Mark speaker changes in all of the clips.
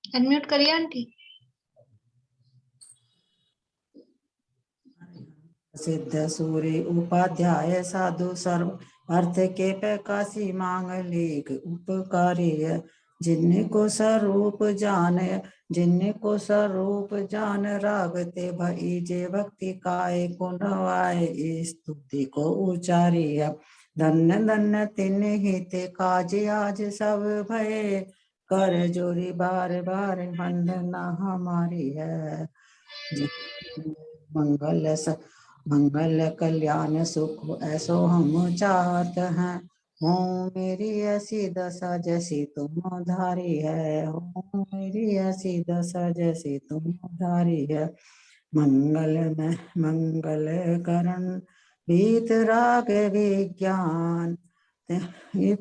Speaker 1: Unmute करिए aunty.
Speaker 2: सिद्ध सूर्य उपाध्याय साधु सर्व अर्थ के प्रकाशी मांग लेख उपकारी है। जिनको स्वरूप जान जिनको स्वरूप जान रागते भई जे भक्ति काय को नवाए स्तुति को उचारी है। धन्य धन्य तिन हित काज आज सब भय कर जोरी बार बार वंदना हमारी है। मंगल मंगल कल्याण सुख ऐसो हम चाहत हैं। हो मेरी ऐसी दशा जैसी तुम धारी है। हो मेरी ऐसी दशा जैसी तुम धारी है। मंगल में मंगल करण बीत राग विज्ञान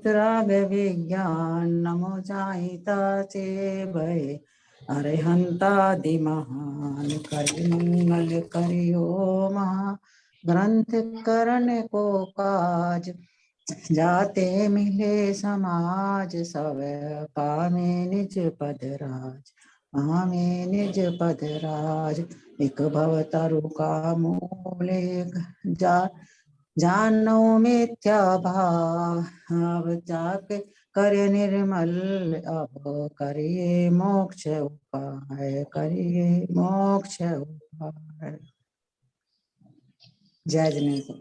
Speaker 2: राग विज्ञान नमो जाहिता से भय अरे हंतादि महान करिमंगल करियो महा ग्रंथ करण को काज जाते मिले समाज सब पामे निज पद राज पामे निज पद राज एक भवतरु का मूल एक जानो मिथ्या भाव जाके करे निर्मल अब करिए मोक्ष उपाय करिए मोक्ष उपाय। जय जनेश्वर।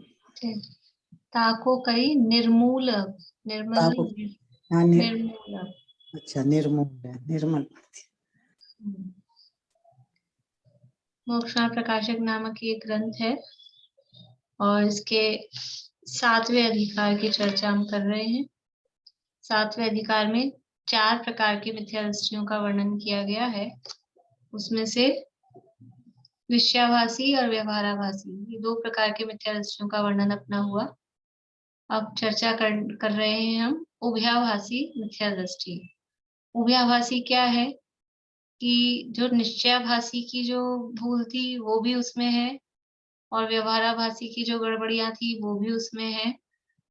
Speaker 1: ताको कई निर्मूल निर्मल
Speaker 2: ताको
Speaker 1: नहीं
Speaker 2: निर्मूल
Speaker 1: निर्मूल।
Speaker 2: अच्छा निर्मूल है निर्मल।
Speaker 1: मोक्षमार्ग प्रकाशक नामक ये ग्रंथ है और इसके 7वें अधिकार की चर्चा हम कर रहे हैं। 7वें अधिकार में 4 प्रकार की मिथ्या दृष्टियों का वर्णन किया गया है। उसमें से विषयाभासी और व्यवहाराभासी ये 2 प्रकार के मिथ्या दृष्टियों का वर्णन अपना हुआ। अब चर्चा कर रहे हैं हम उभयाभासी मिथ्या दृष्टि। उभयाभासी क्या है कि जो निश्चयाभासी की जो भूल थी वो भी उसमें है और व्यवहाराभासी की जो गड़बड़ियां थी वो भी उसमें है।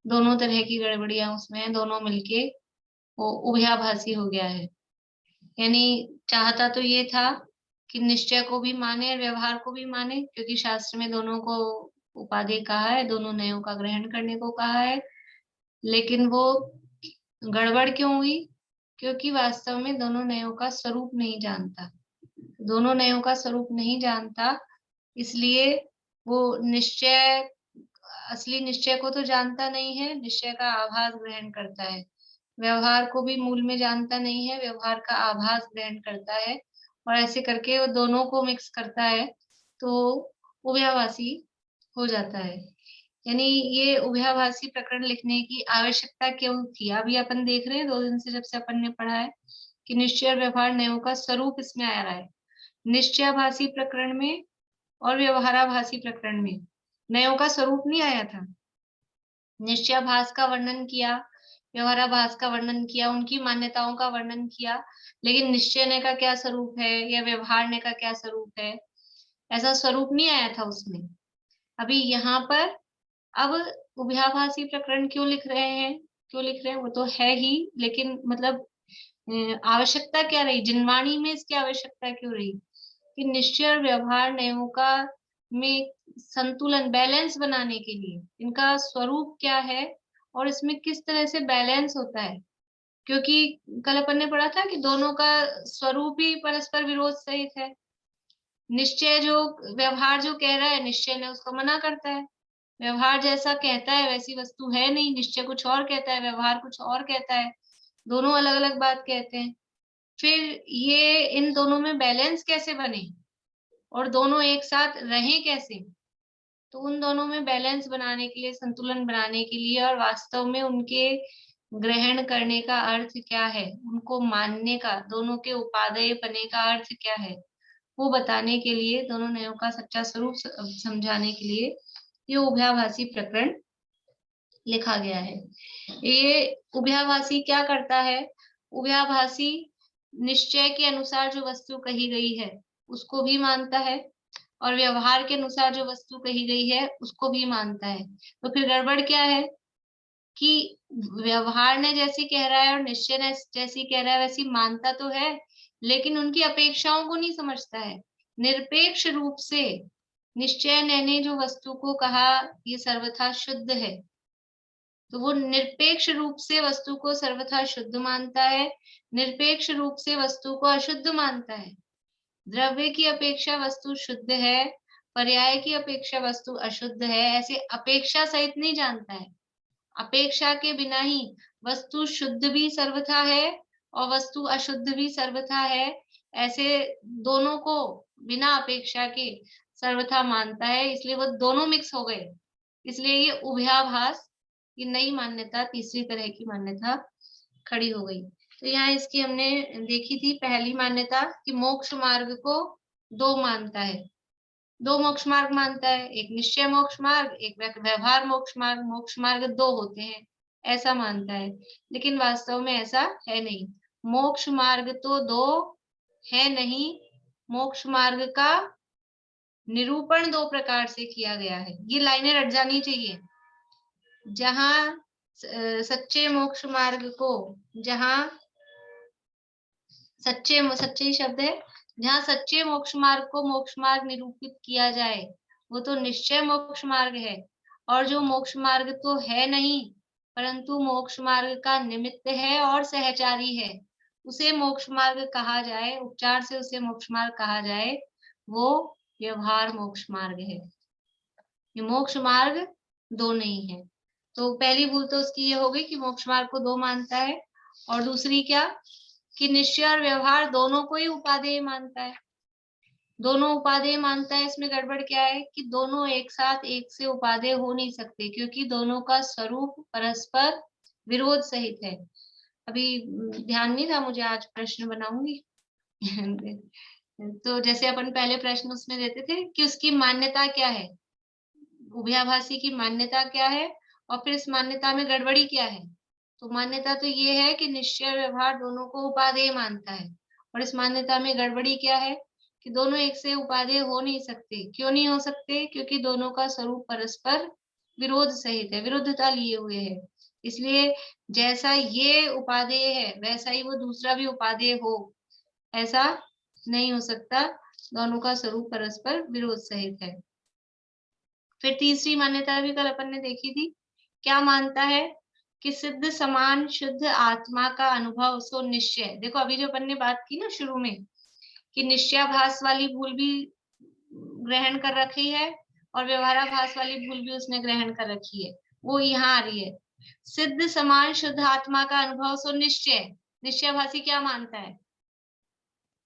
Speaker 1: दोनों तरह की गड़बड़ियां उसमें है, दोनों मिलके वो उभयाभासी हो गया है। यानी चाहता तो ये था कि निश्चय को भी माने और व्यवहार को भी माने, क्योंकि शास्त्र में दोनों को उपादेय कहा है, दोनों नयों का ग्रहण करने को कहा है। लेकिन वो गड़बड़ क्यों हुई? क्योंकि वास्तव में दोनों नयों का स्वरूप नहीं जानता। दोनों नयों का स्वरूप नहीं जानता, इसलिए वो निश्चय असली निश्चय को तो जानता नहीं है, निश्चय का आभास ग्रहण करता है। व्यवहार को भी मूल में जानता नहीं है, व्यवहार का आभास ग्रहण करता है और ऐसे करके वो दोनों को मिक्स करता है तो उभयाभासी हो जाता है। यानी ये उभयाभासी प्रकरण लिखने की आवश्यकता क्यों थी? अभी अपन देख रहे हैं 2 दिन से जब से अपन ने पढ़ा है कि निश्चय और व्यवहार नयों का स्वरूप इसमें आ रहा है। निश्चयाभासी प्रकरण में और व्यवहाराभासी प्रकरण में नयों का स्वरूप नहीं आया था। निश्चयाभास का वर्णन किया, व्यवहाराभास का वर्णन किया, उनकी मान्यताओं का वर्णन किया, लेकिन निश्चय ने का क्या स्वरूप है या व्यवहार ने का क्या स्वरूप है, ऐसा स्वरूप नहीं आया था उसमें। अभी यहाँ पर अब उभयाभासी प्रकरण क्यों लिख रहे हैं? क्यों लिख रहे हैं वो तो है ही, लेकिन मतलब आवश्यकता क्या रही? जिनवाणी में इसकी आवश्यकता क्यों रही कि निश्चय और व्यवहार नयों का में संतुलन बैलेंस बनाने के लिए इनका स्वरूप क्या है और इसमें किस तरह से बैलेंस होता है। क्योंकि कल अपन ने पढ़ा था कि दोनों का स्वरूप ही परस्पर विरोध सहित है। निश्चय जो व्यवहार जो कह रहा है, निश्चय ने उसको मना करता है। व्यवहार जैसा कहता है वैसी वस्तु है नहीं, निश्चय कुछ और कहता है, व्यवहार कुछ और कहता है, दोनों अलग अलग बात कहते हैं। फिर ये इन दोनों में बैलेंस कैसे बने और दोनों एक साथ रहें कैसे? तो उन दोनों में बैलेंस बनाने के लिए, संतुलन बनाने के लिए और वास्तव में उनके ग्रहण करने का अर्थ क्या है, उनको मानने का, दोनों के उपादेय बने का अर्थ क्या है, वो बताने के लिए, दोनों नयों का सच्चा स्वरूप समझाने के लिए ये उभयाभासी प्रकरण लिखा गया है। ये उभयाभासी क्या करता है? उभयाभासी निश्चय के अनुसार जो वस्तु कही गई है उसको भी मानता है और व्यवहार के अनुसार जो वस्तु कही गई है उसको भी मानता है। तो फिर गड़बड़ क्या है कि व्यवहार ने जैसी कह रहा है और निश्चय ने जैसी कह रहा है वैसी मानता तो है, लेकिन उनकी अपेक्षाओं को नहीं समझता है। निरपेक्ष रूप से निश्चय ने जो वस्तु को कहा ये सर्वथा शुद्ध है, तो वो निरपेक्ष रूप से वस्तु को सर्वथा शुद्ध मानता है, निरपेक्ष रूप से वस्तु को अशुद्ध मानता है। द्रव्य की अपेक्षा वस्तु शुद्ध है, पर्याय की अपेक्षा वस्तु अशुद्ध है, ऐसे अपेक्षा सहित नहीं जानता है। अपेक्षा के बिना ही वस्तु शुद्ध भी सर्वथा है और वस्तु अशुद्ध भी सर्वथा है, ऐसे दोनों को बिना अपेक्षा के सर्वथा मानता है, इसलिए वो दोनों मिक्स हो गए। इसलिए ये उभयाभास, ये नई मान्यता, तीसरी तरह की मान्यता खड़ी हो गई। तो यहाँ इसकी हमने देखी थी पहली मान्यता कि मोक्ष मार्ग को दो मानता है, दो मोक्ष मार्ग मानता है, एक निश्चय मोक्ष मार्ग, एक व्यवहार मोक्ष मार्ग। मोक्ष मार्ग दो होते हैं ऐसा मानता है, लेकिन वास्तव में ऐसा है नहीं। मोक्ष मार्ग तो दो है नहीं, मोक्ष मार्ग का निरूपण दो प्रकार से किया गया है। ये लाइनें रट जानी चाहिए। जहां सच्चे मोक्ष मार्ग को, जहां सच्चे शब्द है, जहां सच्चे मोक्ष मार्ग को मोक्ष मार्ग निरूपित किया जाए वो तो निश्चय मोक्ष मार्ग है, और जो मोक्ष मार्ग तो है नहीं परंतु मोक्ष मार्ग का निमित्त है और सहचारी है, उसे मोक्ष मार्ग कहा जाए, उपचार से उसे मोक्ष मार्ग कहा जाए, वो व्यवहार मोक्ष मार्ग है। ये मोक्ष मार्ग दो नहीं है। तो पहली भूल तो उसकी ये हो गई कि मोक्ष मार्ग को दो मानता है, और दूसरी क्या कि निश्चय और व्यवहार दोनों को ही उपादेय मानता है। दोनों उपादेय मानता है, इसमें गड़बड़ क्या है कि दोनों एक साथ एक से उपादेय हो नहीं सकते, क्योंकि दोनों का स्वरूप परस्पर विरोध सहित है। अभी ध्यान नहीं था मुझे, आज प्रश्न बनाऊंगी तो जैसे अपन पहले प्रश्न उसमें देते थे कि उसकी मान्यता क्या है, उभयाभासी की मान्यता क्या है, और फिर इस मान्यता में गड़बड़ी क्या है। तो मान्यता तो ये है कि निश्चय व्यवहार दोनों को उपादेय मानता है, और इस मान्यता में गड़बड़ी क्या है कि दोनों एक से उपादेय हो नहीं सकते। क्यों नहीं हो सकते? क्योंकि दोनों का स्वरूप परस्पर विरोध सहित है, विरुद्धता लिए हुए है। इसलिए जैसा ये उपादेय है वैसा ही वो दूसरा भी उपादेय हो, ऐसा नहीं हो सकता। दोनों का स्वरूप परस्पर विरोध सहित है। फिर तीसरी मान्यता भी कल अपन ने देखी थी, क्या मानता है कि सिद्ध समान शुद्ध आत्मा का अनुभव सो निश्चय। देखो अभी जो अपन ने बात की ना शुरू में कि निश्चयाभास वाली भूल भी ग्रहण कर रखी है और व्यवहाराभास वाली भूल भी उसने ग्रहण कर रखी है, वो यहाँ आ रही है। सिद्ध समान शुद्ध आत्मा का अनुभव सो निश्चय, निश्चयाभासी क्या मानता है?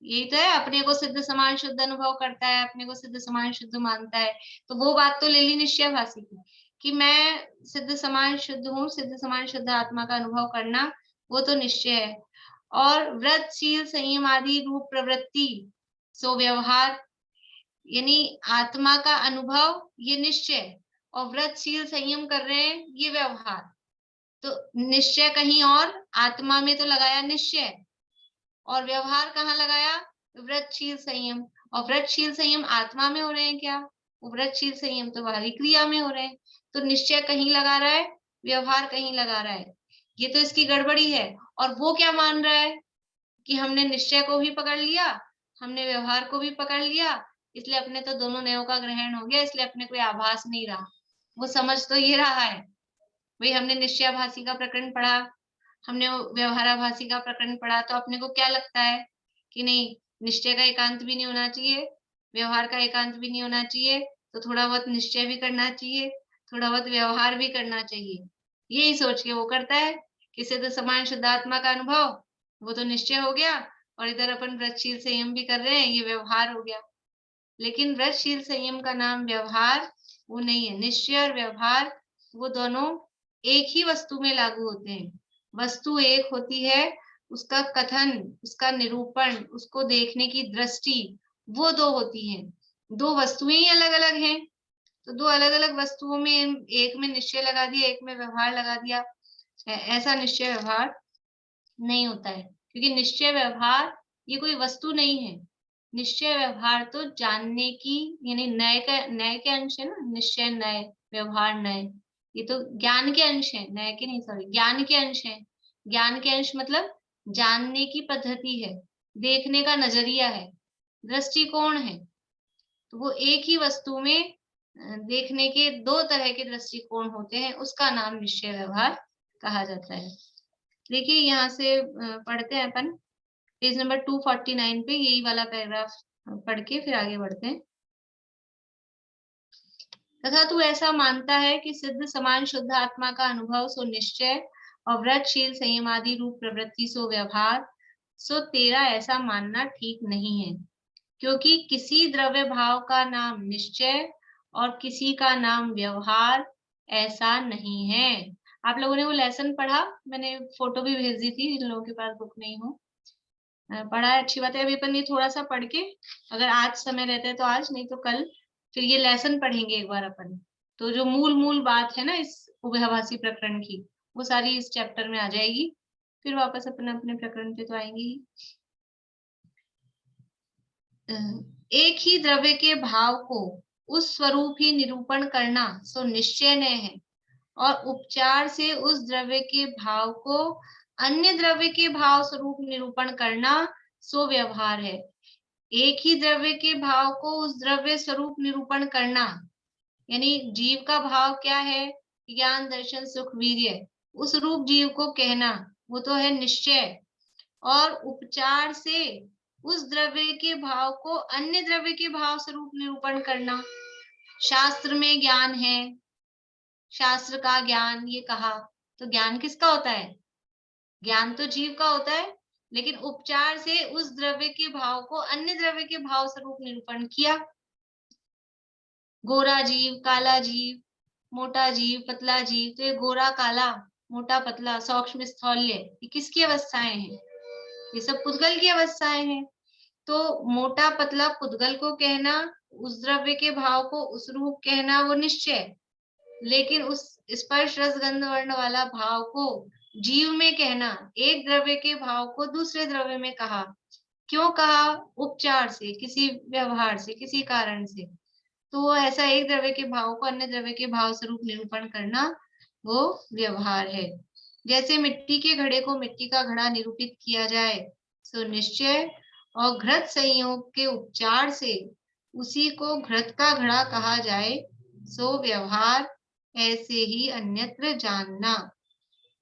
Speaker 1: यही तो है, अपने को सिद्ध समान शुद्ध अनुभव करता है, अपने को सिद्ध समान शुद्ध मानता है। तो वो बात तो ले ली निश्चयाभासी की कि मैं सिद्ध समान शुद्ध हूँ, सिद्ध समान शुद्ध आत्मा का अनुभव करना वो तो निश्चय है। और व्रतशील संयम आदि रूप प्रवृत्ति सो व्यवहार, यानी आत्मा का अनुभव ये निश्चय, और व्रतशील संयम कर रहे हैं ये व्यवहार। तो निश्चय कहीं और, आत्मा में तो लगाया निश्चय, और व्यवहार कहाँ लगाया? व्रतशील संयम। और व्रतशील संयम आत्मा में हो रहे हैं क्या? व्रतशील संयम तो बाहरी क्रिया में हो रहे हैं। तो निश्चय कहीं लगा रहा है, व्यवहार कहीं लगा रहा है, ये तो इसकी गड़बड़ी है। और वो क्या मान रहा है कि हमने निश्चय को भी पकड़ लिया, हमने व्यवहार को भी पकड़ लिया, इसलिए अपने तो दोनों नयों का ग्रहण हो गया, इसलिए अपने कोई आभास नहीं रहा। वो समझ तो ये रहा है भाई, हमने निश्चयाभासी का प्रकरण पढ़ा, हमने व्यवहाराभासी का प्रकरण पढ़ा, तो अपने को क्या लगता है कि नहीं, निश्चय का एकांत भी नहीं होना चाहिए, व्यवहार का एकांत भी नहीं होना चाहिए, तो थोड़ा बहुत निश्चय भी करना चाहिए, थोड़ा बहुत व्यवहार भी करना चाहिए। यही सोच के वो करता है कि सिद्ध समान शुद्धात्मा का अनुभव वो तो निश्चय हो गया, और इधर अपन व्रतशील संयम भी कर रहे हैं, ये व्यवहार हो गया। लेकिन व्रतशील संयम का नाम व्यवहार वो नहीं है। निश्चय और व्यवहार वो दोनों एक ही वस्तु में लागू होते हैं। वस्तु एक होती है, उसका कथन, उसका निरूपण, उसको देखने की दृष्टि वो दो होती है। दो वस्तुएं ही अलग अलग हैं, तो दो अलग अलग वस्तुओं में एक में निश्चय लगा दिया, एक में व्यवहार लगा दिया, ऐसा निश्चय व्यवहार नहीं होता है। क्योंकि निश्चय व्यवहार ये कोई वस्तु नहीं है। निश्चय व्यवहार तो जानने की, यानी नए के अंश है ना, निश्चय नए, व्यवहार नए, ये तो ज्ञान के अंश है, नए के नहीं, सॉरी, ज्ञान के अंश है। ज्ञान के अंश मतलब जानने की पद्धति है। देखने का नजरिया है, दृष्टिकोण है। तो वो एक ही वस्तु में देखने के दो तरह के दृष्टिकोण होते हैं, उसका नाम निश्चय व्यवहार कहा जाता है। देखिए यहाँ से पढ़ते हैं अपन पेज नंबर 249 पे यही वाला पैराग्राफ पढ़ के फिर आगे बढ़ते हैं। तथा तू ऐसा मानता है कि सिद्ध समान शुद्ध आत्मा का अनुभव सो निश्चय और व्रतशील संयम आदि रूप प्रवृत्ति सो व्यवहार, सो तेरा ऐसा मानना ठीक नहीं है, क्योंकि किसी द्रव्य भाव का नाम निश्चय और किसी का नाम व्यवहार ऐसा नहीं है। आप लोगों ने वो लेसन पढ़ा, मैंने फोटो भी भेज दी थी जिन लोगों के पास बुक नहीं हो। पढ़ा है, अच्छी बात है। अभी अपन ये थोड़ा सा पढ़ के, अगर आज समय रहता है तो आज, नहीं तो कल फिर ये लेसन पढ़ेंगे एक बार अपन। तो जो मूल मूल बात है ना इस उभयभाषी प्रकरण की, वो सारी इस चैप्टर में आ जाएगी। फिर वापस अपने अपने प्रकरण पे तो आएंगे ही। एक ही द्रव्य के भाव को उस स्वरूप ही निरूपण करना सो निश्चय न है, और उपचार से उस द्रव्य के भाव को अन्य द्रव्य के भाव स्वरूप निरूपण करना सो व्यवहार है। एक ही द्रव्य के भाव को उस द्रव्य स्वरूप निरूपण करना, यानी जीव का भाव क्या है, ज्ञान दर्शन सुख वीर्य, उस रूप जीव को कहना वो तो है निश्चय। और उपचार से उस द्रव्य के भाव को अन्य द्रव्य के भाव स्वरूप निरूपण करना, शास्त्र में ज्ञान है, शास्त्र का ज्ञान ये कहा, तो ज्ञान किसका होता है, ज्ञान तो जीव का होता है, लेकिन उपचार से उस द्रव्य के भाव को अन्य द्रव्य के भाव स्वरूप निरूपण किया। गोरा जीव, काला जीव, मोटा जीव, पतला जीव, तो ये गोरा काला मोटा पतला सूक्ष्म स्थौल्य ये किसकी अवस्थाएं हैं, ये सब पुद्गल की अवस्थाएं हैं। तो मोटा पतला पुद्गल को कहना, उस द्रव्य के भाव को उस रूप कहना वो निश्चय, लेकिन उस स्पर्श रस गंध वर्ण वाला भाव को जीव में कहना, एक द्रव्य के भाव को दूसरे द्रव्य में कहा। क्यों कहा, उपचार से, किसी व्यवहार से, किसी कारण से। तो वो ऐसा एक द्रव्य के भाव को अन्य द्रव्य के भाव स्वरूप निरूपण करना वो व्यवहार है। जैसे मिट्टी के घड़े को मिट्टी का घड़ा निरूपित किया जाए सो निश्चय, और घृत संयोग के उपचार से उसी को घृत का घड़ा कहा जाए सो व्यवहार, ऐसे ही अन्यत्र जानना।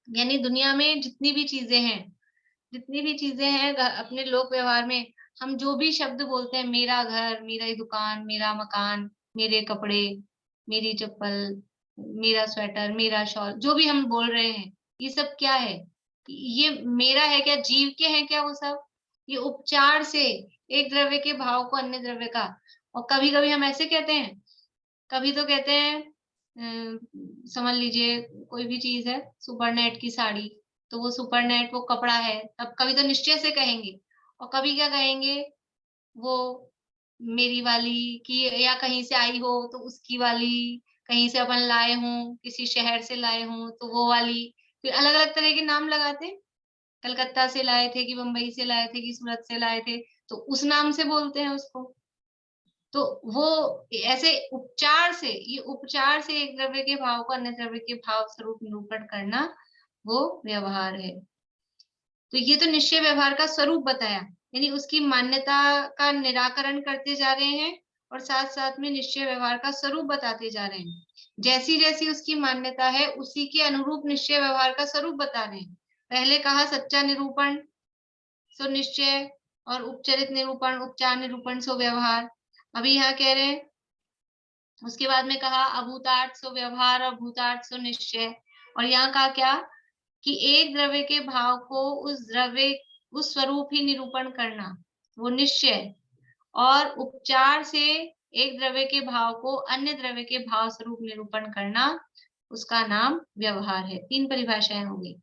Speaker 1: यानी दुनिया में जितनी भी चीजें हैं, जितनी भी चीजें हैं अपने लोक व्यवहार में, हम जो भी शब्द बोलते हैं, मेरा घर, मेरी दुकान, मेरा मकान, मेरे कपड़े, मेरी चप्पल, मेरा स्वेटर, मेरा शॉल, जो भी हम बोल रहे हैं, ये सब क्या है, ये मेरा है क्या, जीव के हैं क्या वो सब, ये उपचार से एक द्रव्य के भाव को अन्य द्रव्य का। और कभी कभी हम ऐसे कहते हैं, कभी तो कहते हैं समझ लीजिए कोई भी चीज है, सुपर नेट की साड़ी, तो वो सुपर नेट वो कपड़ा है, तब कभी तो निश्चय से कहेंगे, और कभी क्या कहेंगे, वो मेरी वाली की, या कहीं से आई हो तो उसकी वाली, कहीं से अपन लाए हों, किसी शहर से लाए हों तो वो वाली। फिर अलग अलग तरह के नाम लगाते, कलकत्ता से लाए थे कि मुंबई से लाए थे कि सूरत से लाए थे, तो उस नाम से बोलते हैं उसको। तो वो ऐसे उपचार से, ये उपचार से एक द्रव्य के भाव को अन्य द्रव्य के भाव स्वरूप निरूपण करना वो व्यवहार है। तो ये तो निश्चय व्यवहार का स्वरूप बताया, यानी उसकी मान्यता का निराकरण करते जा रहे हैं, और साथ साथ में निश्चय व्यवहार का स्वरूप बताते जा रहे हैं। जैसी जैसी उसकी मान्यता है उसी के अनुरूप निश्चय व्यवहार का स्वरूप बता रहे हैं। पहले कहा सच्चा निरूपण सो निश्चय, और उपचरित निरूपण, उपचार निरूपण सो व्यवहार। अभी यहाँ कह रहे हैं, उसके बाद में कहा अभूतार्थ सो व्यवहार और भूतार्थ सो निश्चय। और यहाँ कहा क्या, कि एक द्रव्य के भाव को उस स्वरूप ही निरूपण करना वो निश्चय, और उपचार से एक द्रव्य के भाव को अन्य द्रव्य के भाव स्वरूप निरूपण करना उसका नाम व्यवहार है। 3 परिभाषाएं हो गई।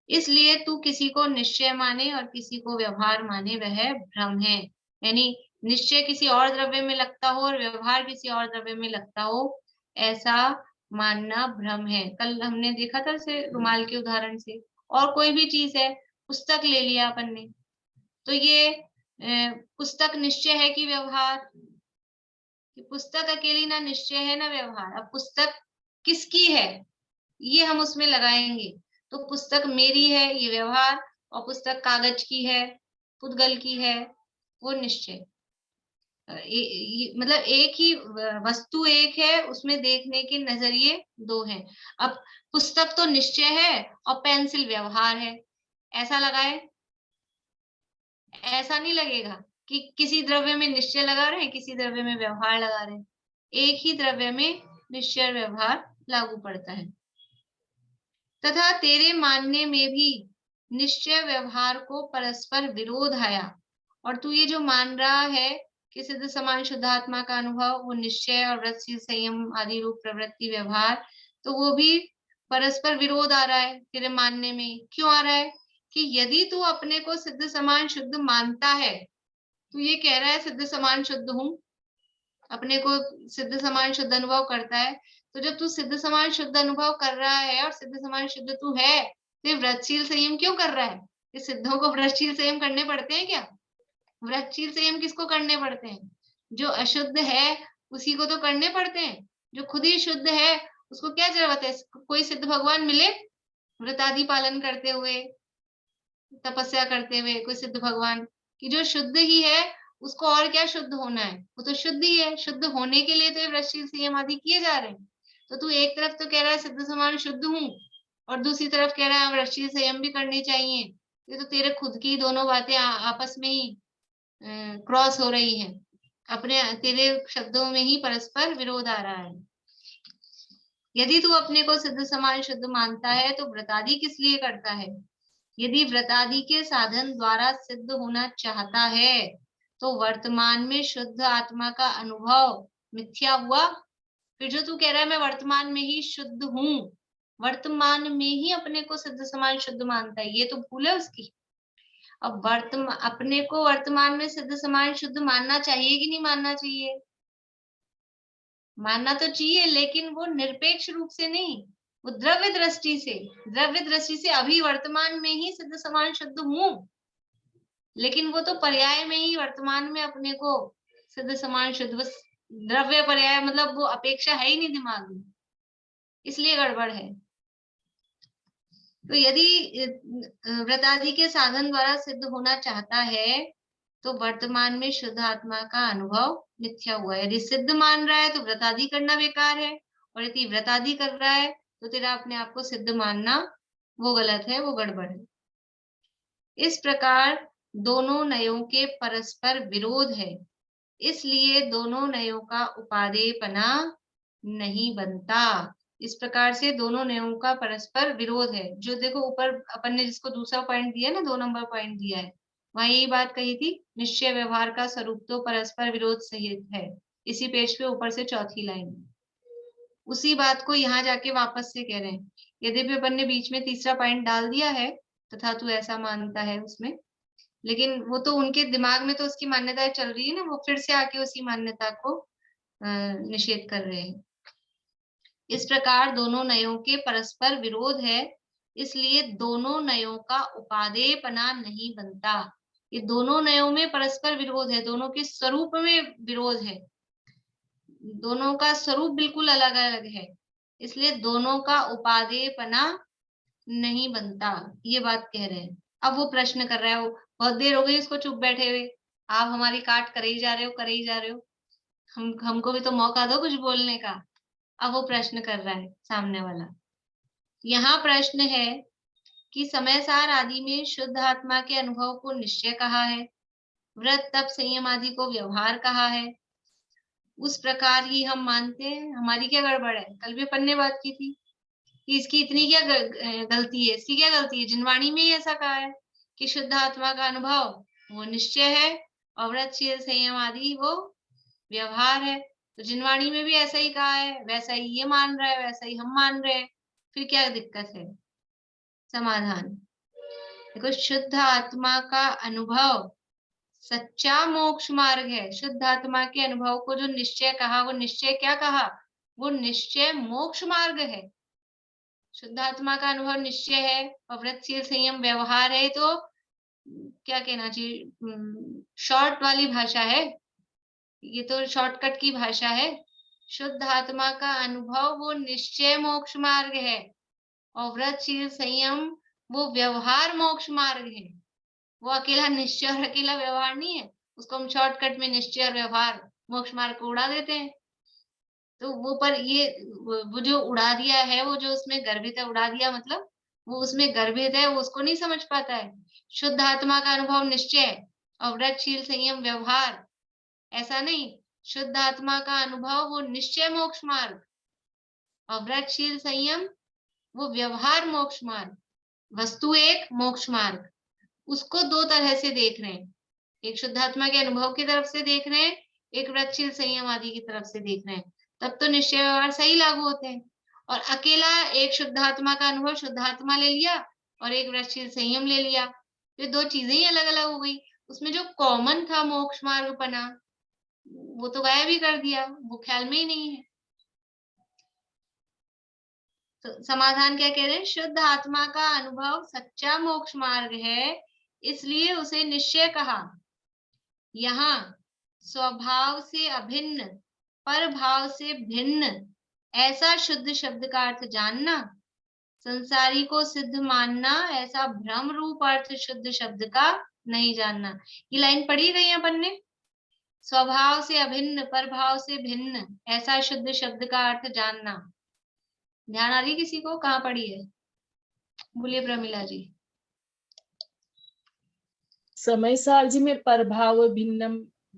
Speaker 1: इसलिए तू किसी को निश्चय माने और किसी को व्यवहार माने वह भ्रम है। यानी निश्चय किसी और द्रव्य में लगता हो और व्यवहार किसी और द्रव्य में लगता हो, ऐसा मानना भ्रम है। कल हमने देखा था इसे रुमाल के उदाहरण से, और कोई भी चीज है, पुस्तक ले लिया अपन ने, तो ये पुस्तक निश्चय है कि व्यवहार, कि पुस्तक अकेली ना निश्चय है ना व्यवहार। अब पुस्तक किसकी है ये हम उसमें लगाएंगे, तो पुस्तक मेरी है ये व्यवहार, और पुस्तक कागज की है पुद्गल की है वो निश्चय। मतलब एक ही वस्तु एक है, उसमें देखने के नजरिए दो हैं। अब पुस्तक तो निश्चय है और पेंसिल व्यवहार है, ऐसा लगाए, ऐसा नहीं लगेगा कि किसी द्रव्य में निश्चय लगा रहे हैं, किसी द्रव्य में व्यवहार लगा रहे हैं। एक ही द्रव्य में निश्चय और व्यवहार लागू पड़ता है। तथा तेरे मानने में भी निश्चय व्यवहार को परस्पर विरोध आया। और तू ये जो मान रहा है कि सिद्ध समान शुद्धात्मा का अनुभव वो निश्चय और व्रतशील संयम आदि रूप प्रवृत्ति व्यवहार, तो वो भी परस्पर विरोध आ रहा है तेरे मानने में। क्यों आ रहा है? कि यदि तू अपने को सिद्ध समान शुद्ध मानता है, तू ये कह रहा है सिद्ध समान शुद्ध हूं, अपने को सिद्ध समान शुद्ध अनुभव करता है, तो जब तू सिद्ध समान शुद्ध अनुभव कर रहा है और सिद्ध समान शुद्ध तू है, तो व्रतशील संयम क्यों कर रहा है? ये सिद्धों को व्रतशील संयम करने पड़ते हैं क्या? व्रतशील संयम किसको करने पड़ते हैं? जो अशुद्ध है उसी को तो करने पड़ते हैं। जो खुद ही शुद्ध है उसको क्या जरूरत है? कोई सिद्ध भगवान मिले व्रतादि पालन करते हुए, तपस्या करते हुए, कोई सिद्ध भगवान, कि जो शुद्ध ही है उसको और क्या शुद्ध होना है? वो तो शुद्ध ही है। शुद्ध होने के लिए तो ये व्रतशील संयम आदि किए जा रहे हैं। तो तू एक तरफ तो कह रहा है सिद्ध समान शुद्ध हूँ और दूसरी तरफ कह रहा है व्रतशील संयम भी करनी चाहिए। ये तो तेरे खुद की दोनों बातें आपस में ही क्रॉस हो रही हैं। अपने तेरे शब्दों में ही परस्पर विरोध आ रहा है। यदि तू अपने को सिद्ध समान शुद्ध मानता है तो व्रतादि किस लिए करता है? यदि व्रतादि के साधन द्वारा सिद्ध होना चाहता है तो वर्तमान में शुद्ध आत्मा का अनुभव मिथ्या हुआ। फिर जो तू कह रहा है मैं वर्तमान में ही शुद्ध हूँ, वर्तमान में ही अपने को सिद्ध समान शुद्ध मानता है, ये तो भूल है उसकी। अब अपने को वर्तमान में सिद्ध समान शुद्ध मानना चाहिए कि नहीं मानना चाहिए? मानना तो चाहिए, लेकिन वो निरपेक्ष रूप से नहीं, वो द्रव्य दृष्टि से। द्रव्य दृष्टि से अभी वर्तमान में ही सिद्ध समान शुद्ध हूं, लेकिन वो तो पर्याय में ही वर्तमान में अपने को सिद्ध समान शुद्ध, बस द्रव्य पर्याय, मतलब वो अपेक्षा है ही नहीं दिमाग में, इसलिए गड़बड़ है। तो यदि व्रतादि के साधन द्वारा सिद्ध होना चाहता है तो वर्तमान में शुद्ध आत्मा का अनुभव मिथ्या हुआ। यदि सिद्ध मान रहा है तो व्रतादि करना बेकार है, और यदि व्रतादि कर रहा है तो तेरा अपने आप को सिद्ध मानना वो गलत है, वो गड़बड़ है। इस प्रकार दोनों नयों के परस्पर विरोध है, इसलिए दोनों नयों का उपादेयपना नहीं बनता। इस प्रकार से दोनों नयों का परस्पर विरोध है। जो देखो ऊपर अपन ने जिसको दूसरा पॉइंट दिया ना, 2 नंबर पॉइंट दिया है, वहां यही बात कही थी, निश्चय व्यवहार का स्वरूप तो परस्पर विरोध सहित है। इसी पेज पे ऊपर से चौथी लाइन, उसी बात को यहाँ जाके वापस से कह रहे हैं। यद्यपि अपन ने बीच में तीसरा पॉइंट डाल दिया है, तथा तू ऐसा मानता है उसमें, लेकिन वो तो उनके दिमाग में तो उसकी मान्यताएं चल रही है ना, वो फिर से आके उसी मान्यता को निषेध कर रहे हैं। इस प्रकार दोनों नयों के परस्पर विरोध है, इसलिए दोनों नयों का उपादेयपना नहीं बनता। ये दोनों नयों में परस्पर विरोध है, दोनों के स्वरूप में विरोध है, दोनों का स्वरूप बिल्कुल अलग अलग है, इसलिए दोनों का उपादेयपना नहीं बनता, ये बात कह रहे हैं। अब वो प्रश्न कर रहा है, वो बहुत देर हो गई उसको चुप बैठे हुए, आप हमारी काट करे ही जा रहे हो, करे ही जा रहे हो, हमको भी तो मौका दो कुछ बोलने का। अब वो प्रश्न कर रहा है सामने वाला। यहाँ प्रश्न है कि समय सार आदि में शुद्ध आत्मा के अनुभव को निश्चय कहा है, व्रत तप संयम आदि को व्यवहार कहा है, उस प्रकार ही हम मानते हैं। हमारी क्या गड़बड़ है? कल भी अपन ने बात की थी कि इसकी इतनी क्या गलती है, इसकी क्या गलती है? जिनवाणी में ही ऐसा कहा है कि शुद्ध आत्मा का अनुभव वो निश्चय है और व्रत शील संयम आदि वो व्यवहार है। तो जिनवाणी में भी ऐसा ही कहा है, वैसा ही ये मान रहा है, वैसा ही हम मान रहे हैं, फिर क्या दिक्कत है? समाधान देखो, शुद्ध आत्मा का अनुभव सच्चा मोक्ष मार्ग है। शुद्ध आत्मा के अनुभव को जो निश्चय कहा, वो निश्चय क्या कहा? वो निश्चय मोक्ष मार्ग है। शुद्ध आत्मा का अनुभव निश्चय है और व्रतशील संयम व्यवहार है, तो क्या कहना चाहिए, शॉर्ट वाली भाषा है, ये तो शॉर्टकट की भाषा है। शुद्ध आत्मा का अनुभव वो निश्चय मोक्ष मार्ग है और व्रतशील संयम वो व्यवहार मोक्ष मार्ग है। वो अकेला निश्चय और अकेला व्यवहार नहीं है, उसको हम शॉर्टकट में निश्चय और व्यवहार मोक्ष मार्ग को उड़ा देते हैं। तो वो पर ये वो जो उड़ा दिया है, वो जो उसमें गर्भित है, उड़ा दिया मतलब वो उसमें गर्भित है, वो उसको नहीं समझ पाता है। शुद्ध आत्मा का अनुभव निश्चय और व्रतशील संयम व्यवहार, ऐसा नहीं। शुद्ध आत्मा का अनुभव वो निश्चय मोक्ष मार्ग और व्रतशील संयम वो व्यवहार मोक्ष मार्ग। वस्तु एक, मोक्ष मार्ग। उसको दो तरह से देख रहे हैं, एक शुद्धात्मा के अनुभव की तरफ से देख रहे हैं, एक व्रतशील संयम आदि की तरफ से देख रहे हैं, तब तो निश्चय व्यवहार सही लागू होते हैं। और अकेला एक शुद्धात्मा का अनुभव शुद्धात्मा ले लिया और एक व्रतशील संयम ले लिया, ये दो चीजें ही अलग अलग हो गई। उसमें जो कॉमन था मोक्ष मार्ग पना, वो तो गायब ही कर दिया, वो ख्याल में ही नहीं है। तो समाधान क्या कह रहे हैं? शुद्ध आत्मा का अनुभव सच्चा मोक्ष मार्ग है, इसलिए उसे निश्चय कहा। यहाँ स्वभाव से अभिन्न, पर भाव से भिन्न, ऐसा शुद्ध शब्द का अर्थ जानना, संसारी को सिद्ध मानना, ऐसा भ्रम रूप अर्थ शुद्ध शब्द का नहीं जानना। ये लाइन पढ़ी गई अपन ने, स्वभाव से अभिन्न, पर भाव से भिन्न, ऐसा शुद्ध शब्द का अर्थ जानना। ध्यान आ रही किसी को? कहाँ पढ़ी है? बोलिए प्रमिला जी।
Speaker 3: समय सारजी में परभाव भिन्नम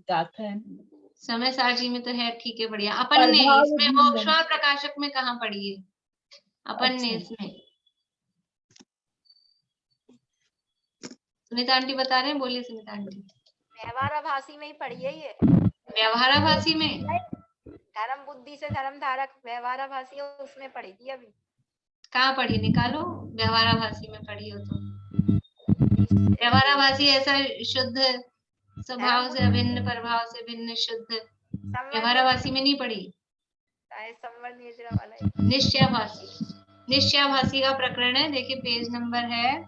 Speaker 3: गाथा है।
Speaker 1: समय सारजी में तो है, ठीक है, बढ़िया। अपन ने
Speaker 3: परभाव
Speaker 1: इसमें
Speaker 3: भिन्नम।
Speaker 1: मोक्षमार्ग प्रकाशक में कहाँ पढ़ी है? अपन ने
Speaker 3: अच्छा।
Speaker 1: इसमें सुनीता आंटी बता रहे हैं, बोलिए सुनीता आंटी।
Speaker 4: व्यवहाराभासी में ही पढ़ी है ये।
Speaker 1: व्यवहाराभासी में?
Speaker 4: धर्म बुद्धि से धर्म धारक व्यवहाराभासी है, उसमें पढ़ी थी अभी।
Speaker 1: कहाँ पढ़ी? निकालो, व्यवहाराभासी में पढ़ी हो तो। व्यवहाराभासी ऐसा शुद्ध स्वभाव से अभिन्न, प्रभाव से भिन्न, शुद्ध, व्यवहाराभासी में नहीं पढ़ी। निश्चयाभासी, निश्चयाभासी का प्रकरण है, देखिए पेज नंबर है,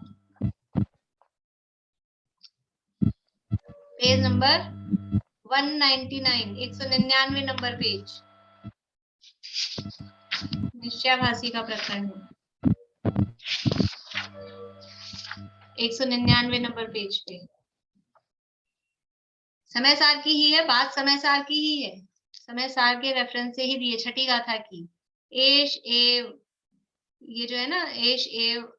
Speaker 1: पेज नंबर 199, 199 नंबर पेज, निश्चयाभासी का प्रकरण है, 199 नंबर पेज पे। समय सार की ही है बात, समय सार की ही है, समय सार के रेफरेंस से ही दिए, छठी गाथा की। एश एव, ये जो है ना, एश एव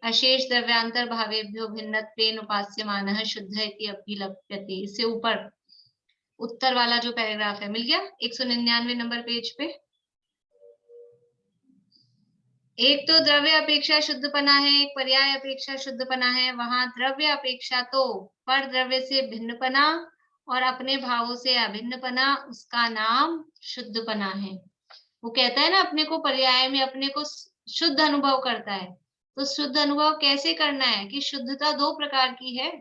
Speaker 1: अशेष द्रव्यांतर भावेभ्यो भिन्नत्वेन उपास्यमानः शुद्ध इति अभिलप्यते, इससे ऊपर उत्तर वाला जो पैराग्राफ है, मिल गया 199 नंबर पेज पे। एक तो द्रव्य अपेक्षा शुद्धपना है, एक पर्याय अपेक्षा शुद्धपना है। वहां द्रव्य अपेक्षा तो पर द्रव्य से भिन्नपना और अपने भावों से अभिन्नपना, उसका नाम शुद्धपना है। वो कहता है ना, अपने को पर्याय में अपने को शुद्ध अनुभव करता है। तो शुद्ध अनुभव कैसे करना है कि शुद्धता दो प्रकार की है,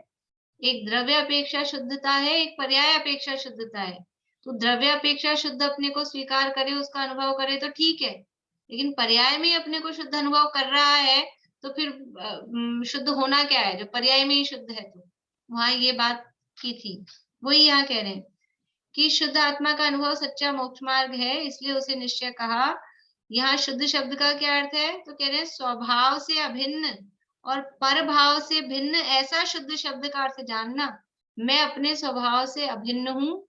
Speaker 1: एक द्रव्य अपेक्षा शुद्धता है, एक पर्याय अपेक्षा शुद्धता है। तो द्रव्य अपेक्षा शुद्ध अपने को स्वीकार करे, उसका अनुभव करे तो ठीक है, लेकिन पर्याय में अपने को शुद्ध अनुभव कर रहा है तो फिर शुद्ध होना क्या है, जो पर्याय में ही शुद्ध है। तो वहां ये बात की थी, वही यहाँ कह रहे हैं कि शुद्ध आत्मा का अनुभव सच्चा मोक्ष मार्ग है, इसलिए उसे निश्चय कहा। यहाँ शुद्ध शब्द का क्या अर्थ है? तो कह रहे हैं स्वभाव से अभिन्न और पर भाव से भिन्न, ऐसा शुद्ध शब्द का अर्थ जानना। मैं अपने स्वभाव से अभिन्न हूँ,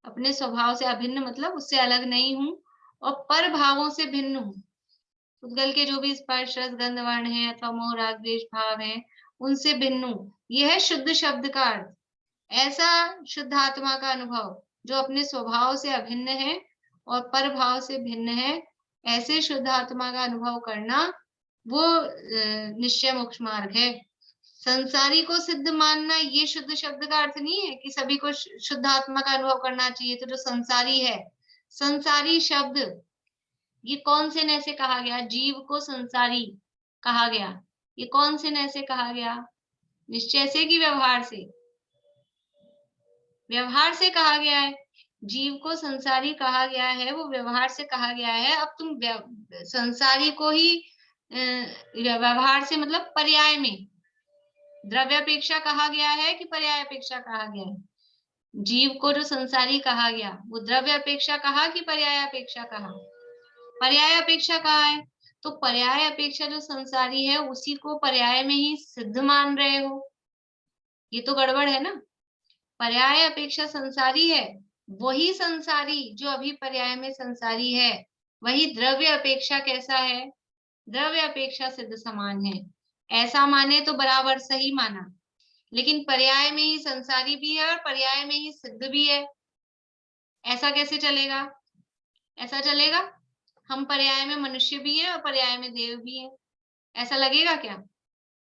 Speaker 1: अपने स्वभाव से अभिन्न मतलब उससे अलग नहीं हूँ, और पर भावों से भिन्न हूँ। उद्गल के जो भी स्पर्श रस गंध वर्ण है अथवा मोह राग द्वेष भाव है, उनसे भिन्न हूँ, यह है शुद्ध शब्द का अर्थ। ऐसा शुद्ध आत्मा का अनुभव जो अपने स्वभाव से अभिन्न है और पर भाव से भिन्न है, ऐसे शुद्ध आत्मा का अनुभव करना, वो निश्चय मोक्ष मार्ग है। संसारी को सिद्ध मानना, ये शुद्ध शब्द का अर्थ नहीं है कि सभी को शुद्ध आत्मा का अनुभव करना चाहिए। तो जो संसारी है, संसारी शब्द ये कौन से नय से कहा गया? जीव को संसारी कहा गया। ये कौन से नय से कहा गया? निश्चय से कि व्यवहार से? व्यवहार से कहा गया है। जीव को संसारी कहा गया है, वो व्यवहार से कहा गया है। अब तुम संसारी को ही व्यवहार से मतलब पर्याय में द्रव्यापेक्षा कहा गया है कि पर्याय अपेक्षा कहा गया है? जीव को जो संसारी कहा गया वो द्रव्य अपेक्षा कहा कि पर्याय अपेक्षा कहा? पर्याय अपेक्षा कहा है। तो पर्याय अपेक्षा जो संसारी है उसी को पर्याय में ही सिद्ध मान रहे हो, ये तो गड़बड़ है ना। पर्याय अपेक्षा संसारी है, वही संसारी जो अभी पर्याय में संसारी है, वही द्रव्य अपेक्षा कैसा है, द्रव्य अपेक्षा सिद्ध समान है। ऐसा माने तो बराबर सही माना, लेकिन पर्याय में ही संसारी भी है और पर्याय में ही सिद्ध भी है, ऐसा कैसे चलेगा? ऐसा चलेगा? हम पर्याय में मनुष्य भी हैं और पर्याय में देव भी हैं, ऐसा लगेगा क्या?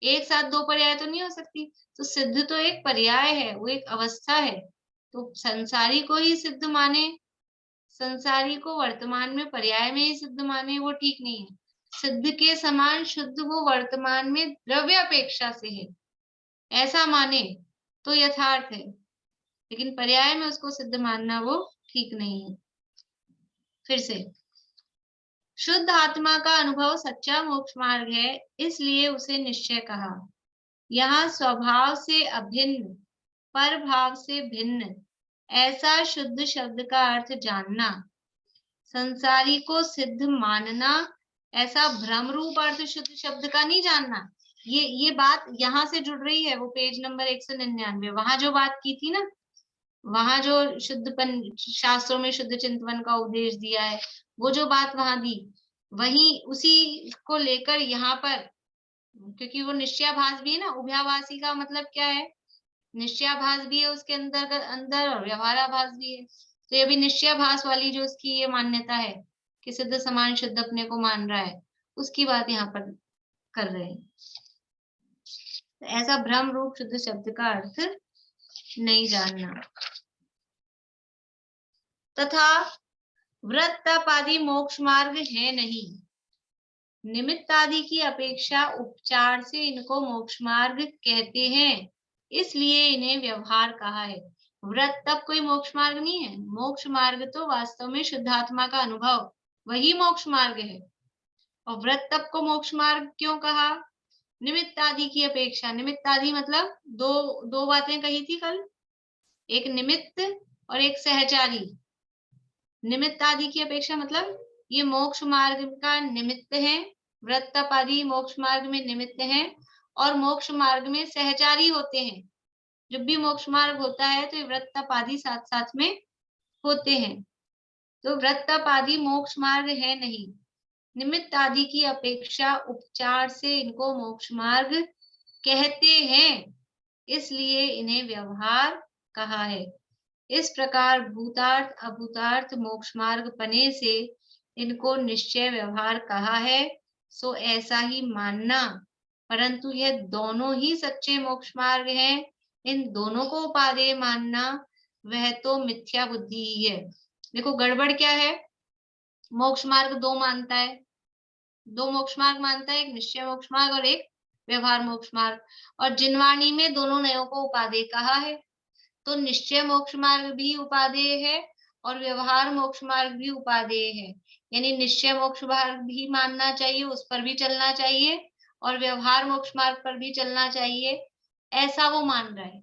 Speaker 1: एक साथ दो पर्याय तो नहीं हो सकती। तो सिद्ध तो एक पर्याय है, वो एक अवस्था है। तो संसारी को ही सिद्ध माने, संसारी को वर्तमान में पर्याय में ही सिद्ध माने, वो ठीक नहीं है। सिद्ध के समान शुद्ध वो वर्तमान में द्रव्य अपेक्षा से है, ऐसा माने तो यथार्थ है, लेकिन पर्याय में उसको सिद्ध मानना वो ठीक नहीं है। फिर से, शुद्ध आत्मा का अनुभव सच्चा मोक्ष मार्ग है, इसलिए उसे निश्चय कहा। यहाँ स्वभाव से अभिन्न, पर भाव से भिन्न, ऐसा शुद्ध शब्द का अर्थ जानना, संसारी को सिद्ध मानना, ऐसा भ्रम रूप अर्थ शुद्ध शब्द का नहीं जानना। ये बात यहाँ से जुड़ रही है, वो पेज नंबर 199, वहां जो बात की थी ना, वहां जो शास्त्रों में शुद्ध चिंतन का उपदेश दिया है, वो जो बात वहां दी, वही उसी को लेकर यहाँ पर, क्योंकि वो निश्चयाभास भी है ना, उभयाभासी का मतलब क्या है, निश्चयाभास भी है उसके अंदर और व्यवहाराभास भी है। तो ये भी निश्चयाभास वाली जो उसकी ये मान्यता है कि सिद्ध समान शुद्ध अपने को मान रहा है, उसकी बात यहाँ पर कर रहे हैं। तो ऐसा भ्रम रूप शुद्ध शब्द का अर्थ नहीं जानना। तथा व्रत तप आदि मोक्ष मार्ग है नहीं, निमित्त आदि की अपेक्षा उपचार से इनको मोक्ष मार्ग कहते हैं, इसलिए इन्हें व्यवहार कहा है। व्रत तप कोई मोक्ष मार्ग नहीं है, मोक्ष मार्ग तो वास्तव में शुद्धात्मा का अनुभव, वही मोक्ष मार्ग है। और व्रत तप को मोक्ष मार्ग क्यों कहा? निमित्त आदि की अपेक्षा, निमित्त आदि मतलब दो बातें कही थी कल, एक निमित्त और एक सहचारी। निमित्त आदि की अपेक्षा मतलब ये मोक्ष मार्ग का निमित्त है, व्रत तप आदि मोक्ष मार्ग में निमित्त है और मोक्ष मार्ग में सहचारी होते हैं। जब भी मोक्ष मार्ग होता है तो व्रत तप आदि साथ साथ में होते हैं। तो व्रत तप आदि मोक्ष मार्ग है नहीं, निमित्त आदि की अपेक्षा उपचार से इनको मोक्ष मार्ग कहते हैं, इसलिए इन्हें व्यवहार कहा है। इस प्रकार भूतार्थ अभूतार्थ मोक्ष मार्ग पने से इनको निश्चय व्यवहार कहा है, सो ऐसा ही मानना। परंतु यह दोनों ही सच्चे मोक्ष मार्ग हैं, इन दोनों को उपादेय मानना वह तो मिथ्या बुद्धि ही है। देखो गड़बड़ क्या है, मोक्ष मार्ग दो मानता है, दो मोक्ष मार्ग मानता है, एक निश्चय मोक्ष मार्ग और एक व्यवहार मोक्ष मार्ग, और जिनवाणी में दोनों नयों को उपादेय कहा है। तो निश्चय मोक्ष मार्ग भी उपादेय है और व्यवहार मोक्ष मार्ग भी उपादेय है, यानी निश्चय मोक्ष मार्ग भी मानना चाहिए, उस पर भी चलना चाहिए, और व्यवहार मोक्ष मार्ग पर भी चलना चाहिए, ऐसा वो मान रहा है।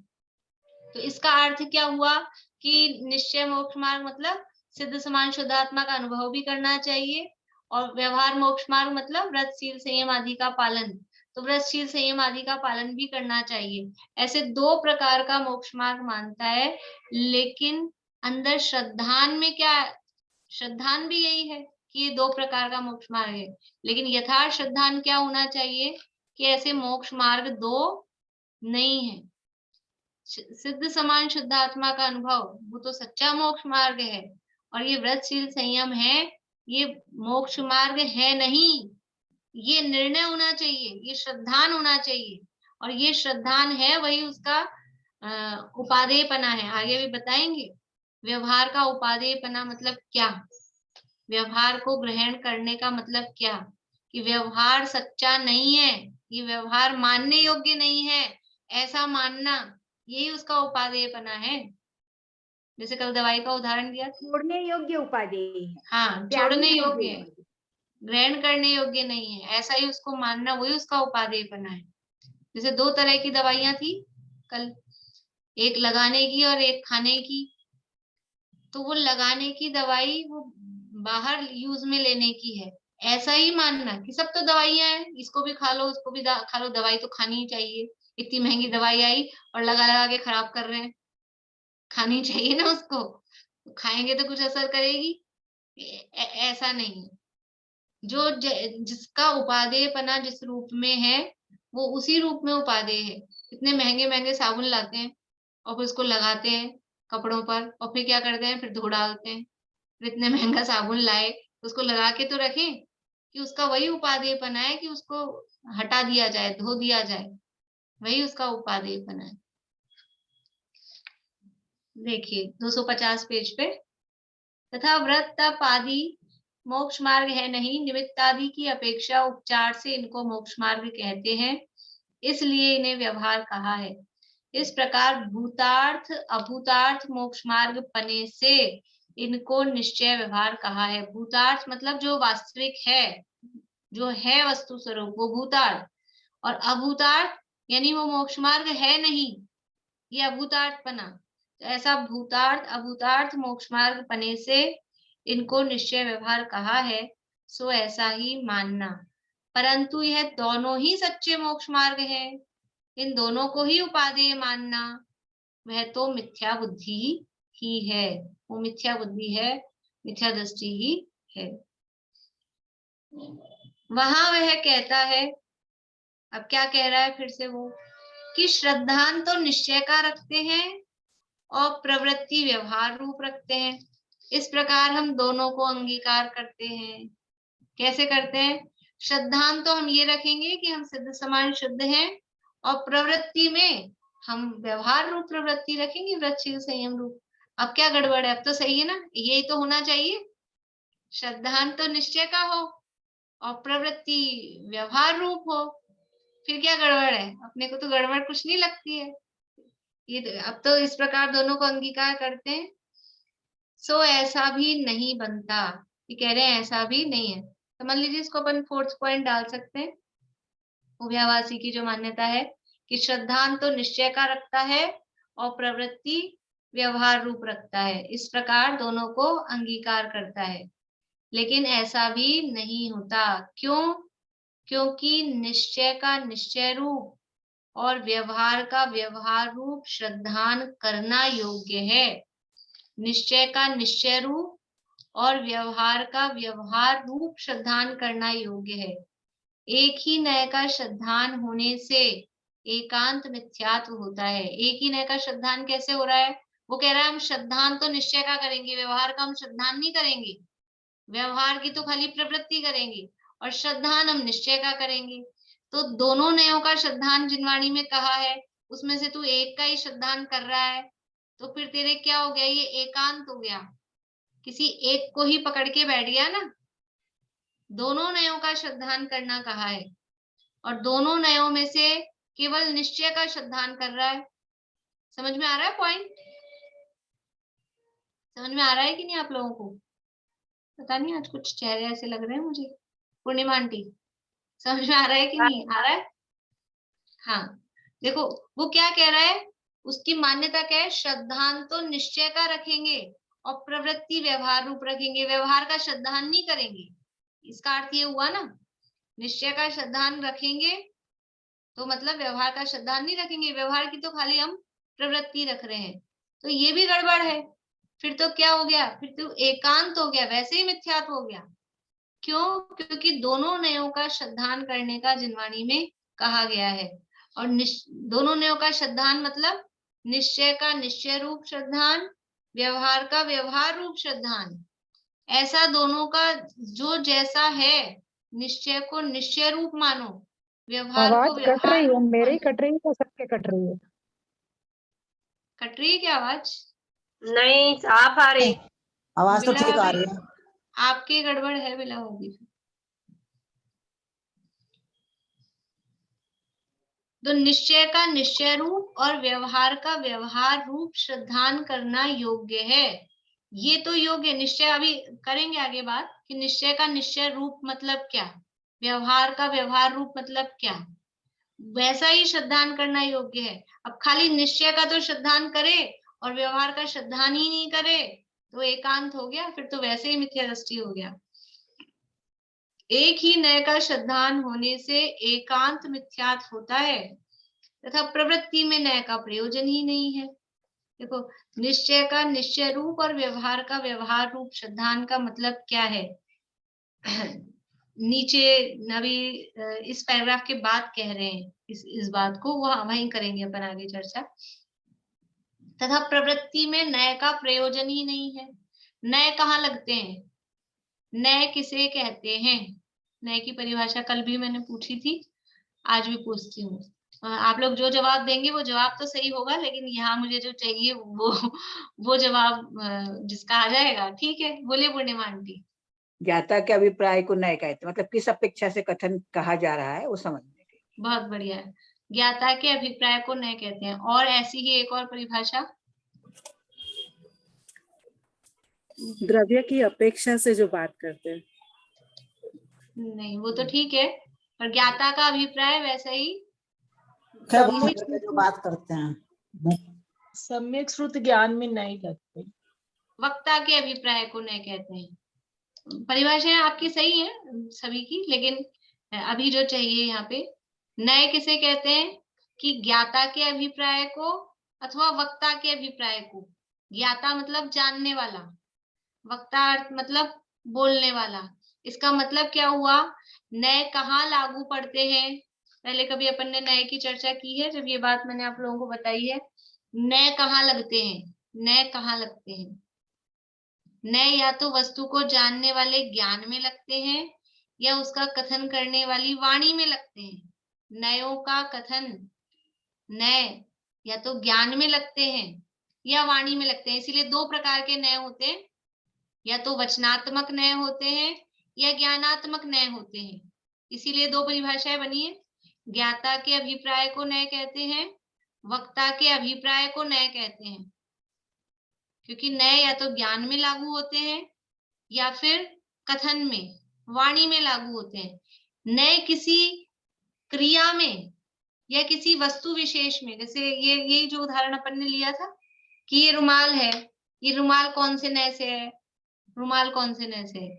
Speaker 1: तो इसका अर्थ क्या हुआ कि निश्चय मोक्ष मार्ग मतलब सिद्ध समान शुद्धात्मा का अनुभव भी करना चाहिए, और व्यवहार मोक्ष मार्ग मतलब व्रत शील संयम आदि का पालन, तो व्रतशील संयम आदि का पालन भी करना चाहिए। ऐसे दो प्रकार का मोक्ष मार्ग मानता है, लेकिन अंदर श्रद्धान में क्या, श्रद्धान भी यही है कि ये दो प्रकार का मोक्ष मार्ग है, लेकिन यथार्थ श्रद्धान क्या होना चाहिए कि ऐसे मोक्ष मार्ग दो नहीं है। सिद्ध समान शुद्धात्मा का अनुभव वो तो सच्चा मोक्ष मार्ग है, और ये व्रतशील संयम है, ये मोक्ष मार्ग है नहीं। ये निर्णय होना चाहिए, ये श्रद्धान होना चाहिए, और ये श्रद्धान है वही उसका उपादेयपना है। आगे भी बताएंगे व्यवहार का उपादेयपना मतलब क्या, व्यवहार को ग्रहण करने का मतलब क्या, कि व्यवहार सच्चा नहीं है, ये व्यवहार मानने योग्य नहीं है, ऐसा मानना, यही उसका उपादेयपना है। जैसे कल दवाई का उदाहरण दिया,
Speaker 4: छोड़ने योग्य उपादेय है,
Speaker 1: हाँ छोड़ने योग्य है, ग्रहण करने योग्य नहीं है, ऐसा ही उसको मानना, वही उसका उपादेयपना है। जैसे दो तरह की दवाइयां थी कल, एक लगाने की और एक खाने की। तो वो लगाने की दवाई वो बाहर यूज में लेने की है, ऐसा ही मानना कि सब तो दवाइयां हैं, इसको भी खा लो उसको भी खा लो, दवाई तो खानी ही चाहिए, इतनी महंगी दवाई आई और लगा लगा के खराब कर रहे हैं, खानी चाहिए ना उसको, तो खाएंगे तो कुछ असर करेगी। ऐसा नहीं है। जो जिसका उपादेयपना जिस रूप में है वो उसी रूप में उपादेय है। इतने महंगे महंगे साबुन लाते हैं और फिर उसको लगाते हैं कपड़ों पर और फिर क्या करते हैं, फिर धो डालते हैं। फिर इतने महंगा साबुन लाए उसको लगा के तो रखें कि उसका वही उपादेयपना है कि उसको हटा दिया जाए, धो दिया जाए, वही उसका उपादेयपना है। देखिए 250 पेज पे, तथा व्रत तप आदि मोक्ष मार्ग है नहीं, निमित्तादि की अपेक्षा उपचार से इनको मोक्ष मार्ग कहते हैं, इसलिए इन्हें व्यवहार कहा है। इस प्रकार भूतार्थ अभूतार्थ मोक्ष मार्ग पने से इनको निश्चय व्यवहार कहा है। भूतार्थ मतलब जो वास्तविक है, जो है वस्तु स्वरूप, वो भूतार्थ, और अभूतार्थ यानी वो मोक्ष मार्ग है नहीं, ये अभूतार्थपना। तो ऐसा भूतार्थ अभूतार्थ मोक्ष मार्ग पने से इनको निश्चय व्यवहार कहा है, सो ऐसा ही मानना। परंतु यह दोनों ही सच्चे मोक्ष मार्ग है, इन दोनों को ही उपादेय मानना वह तो मिथ्या बुद्धि ही है, वो मिथ्या बुद्धि है, मिथ्या दृष्टि ही है। वहां वह कहता है, अब क्या कह रहा है फिर से वो, कि श्रद्धान तो निश्चय का रखते हैं और प्रवृत्ति व्यवहार रूप रखते हैं। इस प्रकार हम दोनों को अंगीकार करते हैं। कैसे करते हैं? श्रद्धान तो हम ये रखेंगे कि हम सिद्ध समान शुद्ध हैं, और प्रवृत्ति में हम व्यवहार रूप प्रवृत्ति रखेंगे, व्रतशील संयम रूप। अब क्या गड़बड़ है? अब तो सही है ना, यही तो होना चाहिए। श्रद्धान तो निश्चय का हो और प्रवृत्ति व्यवहार रूप हो, फिर क्या गड़बड़ है? अपने को तो गड़बड़ कुछ नहीं लगती है। ये अब तो इस प्रकार दोनों को अंगीकार करते हैं, सो ऐसा भी नहीं बनता। ये कह रहे हैं ऐसा भी नहीं है। समझ लीजिए, इसको अपन फोर्थ पॉइंट डाल सकते हैं। उभयावासी की जो मान्यता है कि श्रद्धान तो निश्चय का रखता है और प्रवृत्ति व्यवहार रूप रखता है, इस प्रकार दोनों को अंगीकार करता है। लेकिन ऐसा भी नहीं होता। क्यों? क्योंकि निश्चय का निश्चय रूप और व्यवहार का व्यवहार रूप श्रद्धान करना योग्य है। निश्चय का निश्चय रूप और व्यवहार का व्यवहार रूप श्रद्धान करना योग्य है। एक ही नय का श्रद्धान होने से एकांत मिथ्यात्व होता है। एक ही नय का श्रद्धान कैसे हो रहा है? वो कह रहा है हम श्रद्धान तो निश्चय का करेंगे, व्यवहार का हम श्रद्धान नहीं करेंगे, व्यवहार की तो खाली प्रवृत्ति करेंगे, और श्रद्धान हम निश्चय का करेंगे। तो दोनों नयों का श्रद्धान जिनवाणी में कहा है, उसमें से तू एक का ही श्रद्धान कर रहा है, तो फिर तेरे क्या हो गया? ये एकांत हो गया, किसी एक को ही पकड़ के बैठ गया ना। दोनों नयों का श्रद्धान करना कहा है और दोनों नयों में से केवल निश्चय का श्रद्धान कर रहा है। समझ में आ रहा है पॉइंट? समझ में आ रहा है कि नहीं आप लोगों को? पता नहीं, आज कुछ चेहरे ऐसे लग रहे हैं मुझे। पूर्णिमा आंटी, समझ में आ रहा है कि नहीं आ रहा है? हाँ, देखो वो क्या कह रहा है, उसकी मान्यता क्या है? श्रद्धान तो निश्चय का रखेंगे और प्रवृत्ति व्यवहार रूप रखेंगे, व्यवहार का श्रद्धान नहीं करेंगे। इसका अर्थ ये हुआ ना, निश्चय का श्रद्धान रखेंगे तो मतलब व्यवहार का श्रद्धान नहीं रखेंगे, व्यवहार की तो खाली हम प्रवृत्ति रख रहे हैं। तो ये भी गड़बड़ है। फिर तो क्या हो गया? फिर तो एकांत हो गया, वैसे ही मिथ्यात्व हो गया। क्यों? क्योंकि दोनों नयों का श्रद्धान करने का जिनवाणी में कहा गया है। और दोनों नयों का श्रद्धान मतलब निश्चय का निश्चय रूप श्रद्धान, व्यवहार का व्यवहार रूप श्रद्धान। ऐसा दोनों का जो जैसा है, निश्चय को निश्चय रूप मानो, व्यवहार को
Speaker 5: आवाज कट रही
Speaker 1: व्यवहार
Speaker 5: है,
Speaker 1: रूप
Speaker 5: मेरी
Speaker 1: मानो।
Speaker 5: कट रही है, सबके कट रही है।
Speaker 1: कट रही है क्या आवाज?
Speaker 6: नहीं, साफ आ रही।
Speaker 2: आवाज तो
Speaker 1: बिला
Speaker 2: ठीक आ
Speaker 1: भी
Speaker 2: रही है।
Speaker 1: आपकी गड़बड़ है, बिला होगी। तो निश्चय का निश्चय रूप और व्यवहार का व्यवहार रूप श्रद्धान करना योग्य है। ये तो योग्य निश्चय, अभी करेंगे आगे बात कि निश्चय का निश्चय रूप मतलब क्या, व्यवहार का व्यवहार रूप मतलब क्या, वैसा ही श्रद्धान करना योग्य है। अब खाली निश्चय का तो श्रद्धान करे और व्यवहार का श्रद्धान ही नहीं करे तो एकांत हो गया, फिर तो वैसे ही मिथ्या दृष्टि हो गया। एक ही नय का श्रद्धान होने से एकांत मिथ्यात्व होता है तथा प्रवृत्ति में नय का प्रयोजन ही नहीं है। देखो, निश्चय का निश्चय रूप और व्यवहार का व्यवहार रूप श्रद्धान का मतलब क्या है? नीचे अभी इस पैराग्राफ के बाद कह रहे हैं इस बात को, वहीं करेंगे अपन आगे चर्चा। तथा प्रवृत्ति में नय का प्रयोजन ही नहीं है। नय कहाँ लगते हैं? नय किसे कहते हैं? नय की परिभाषा कल भी मैंने पूछी थी, आज भी पूछती हूँ। आप लोग जो जवाब देंगे वो जवाब तो सही होगा, लेकिन यहाँ मुझे जो चाहिए वो जवाब जिसका आ जाएगा। ठीक है, बोलिए पूर्णिमा आंटी।
Speaker 5: ज्ञाता के अभिप्राय को नय कहते, मतलब किस अपेक्षा से कथन कहा जा रहा है वो समझने के।
Speaker 1: बहुत बढ़िया है, ज्ञाता के अभिप्राय को नय कहते हैं। और ऐसी ही एक और परिभाषा,
Speaker 3: द्रव्य की अपेक्षा से जो बात करते हैं।
Speaker 1: नहीं वो तो ठीक है, पर ज्ञाता का अभिप्राय वैसा ही
Speaker 2: जो बात करते हैं
Speaker 3: सम्यक श्रुत ज्ञान में नहीं लगते।
Speaker 1: वक्ता के अभिप्राय को नय कहते हैं। परिभाषाएं आपकी सही है सभी की, लेकिन अभी जो चाहिए यहाँ पे, नय किसे कहते हैं? कि ज्ञाता के अभिप्राय को अथवा वक्ता के अभिप्राय को। ज्ञाता मतलब जानने वाला, वक्ता अर्थ मतलब बोलने वाला। इसका मतलब क्या हुआ? नय कहाँ लागू पड़ते हैं? पहले कभी अपन ने नय की चर्चा की है, जब ये बात मैंने आप लोगों को बताई है। नय कहाँ लगते हैं? नय कहाँ लगते हैं? नय या तो वस्तु को जानने वाले ज्ञान में लगते हैं या उसका कथन करने वाली वाणी में लगते हैं। नयों का कथन, नय या तो ज्ञान में लगते हैं या वाणी में लगते हैं। इसीलिए दो प्रकार के नय होते हैं, या तो वचनात्मक नय होते हैं या ज्ञानात्मक नय होते हैं। इसीलिए दो परिभाषाएं बनी है। ज्ञाता के अभिप्राय को नय कहते हैं, वक्ता के अभिप्राय को नय कहते हैं। क्योंकि नय या तो ज्ञान में लागू होते हैं या फिर कथन में, वाणी में लागू होते हैं। नय किसी क्रिया में या किसी वस्तु विशेष में, जैसे ये जो उदाहरण अपन ने लिया था कि ये रुमाल है, ये रुमाल कौन से नय से है? रुमाल कौन से नय से है?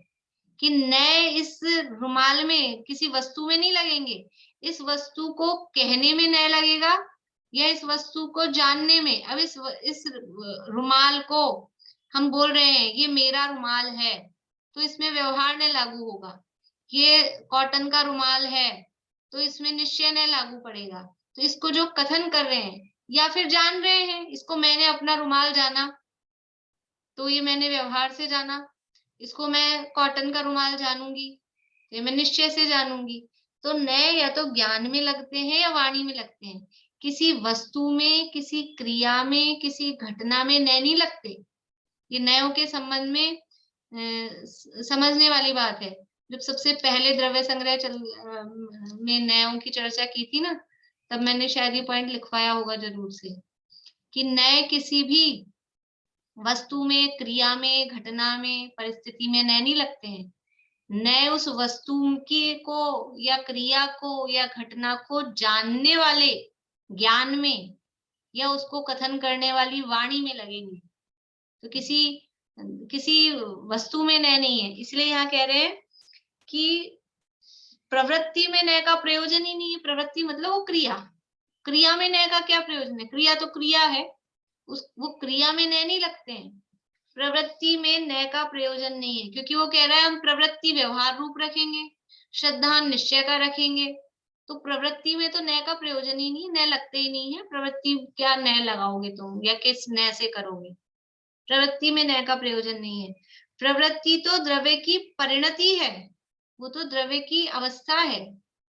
Speaker 1: कि नय इस रुमाल में किसी वस्तु में नहीं लगेंगे, इस वस्तु को कहने में नय लगेगा या इस वस्तु को जानने में। अब इस रुमाल को हम बोल रहे हैं ये मेरा रुमाल है, तो इसमें व्यवहार नय लागू होगा। ये कॉटन का रुमाल है, तो इसमें निश्चय नय लागू पड़ेगा। तो इसको जो कथन कर रहे हैं या फिर जान रहे हैं, इसको मैंने अपना रुमाल जाना, तो ये मैंने व्यवहार से जाना। इसको मैं कॉटन का रुमाल जानूंगी, ये मैं निश्चय से जानूंगी। तो नय या तो ज्ञान में लगते हैं या वाणी में लगते हैं। किसी वस्तु में, किसी क्रिया में, किसी घटना में नय नहीं लगते। ये नयों के संबंध में समझने वाली बात है। जब सबसे पहले द्रव्य संग्रह में नयों की चर्चा की थी ना, तब मैंने शायद ये पॉइंट लिखवाया होगा जरूर से, कि नय किसी भी वस्तु में, क्रिया में, घटना में, परिस्थिति में नय नहीं लगते हैं। नय उस वस्तु की को या क्रिया को या घटना को जानने वाले ज्ञान में या उसको कथन करने वाली वाणी में लगेंगे। तो किसी वस्तु में नय नहीं है। इसलिए यहाँ कह रहे हैं कि प्रवृत्ति में नय का प्रयोजन ही नहीं है। प्रवृत्ति मतलब वो क्रिया में नय का क्या प्रयोजन है? क्रिया तो क्रिया है, वो क्रिया में नय नहीं लगते हैं। प्रवृत्ति में नय का प्रयोजन नहीं है, क्योंकि वो कह रहा है हम प्रवृत्ति व्यवहार रूप रखेंगे, श्रद्धा निश्चय का रखेंगे। तो प्रवृत्ति में तो नय का प्रयोजन ही नहीं, नय लगते ही नहीं है। प्रवृत्ति क्या नय लगाओगे तुम, या किस नय से करोगे? प्रवृत्ति में नय का प्रयोजन नहीं है। प्रवृत्ति तो द्रव्य की परिणति है, वो तो द्रव्य की अवस्था है,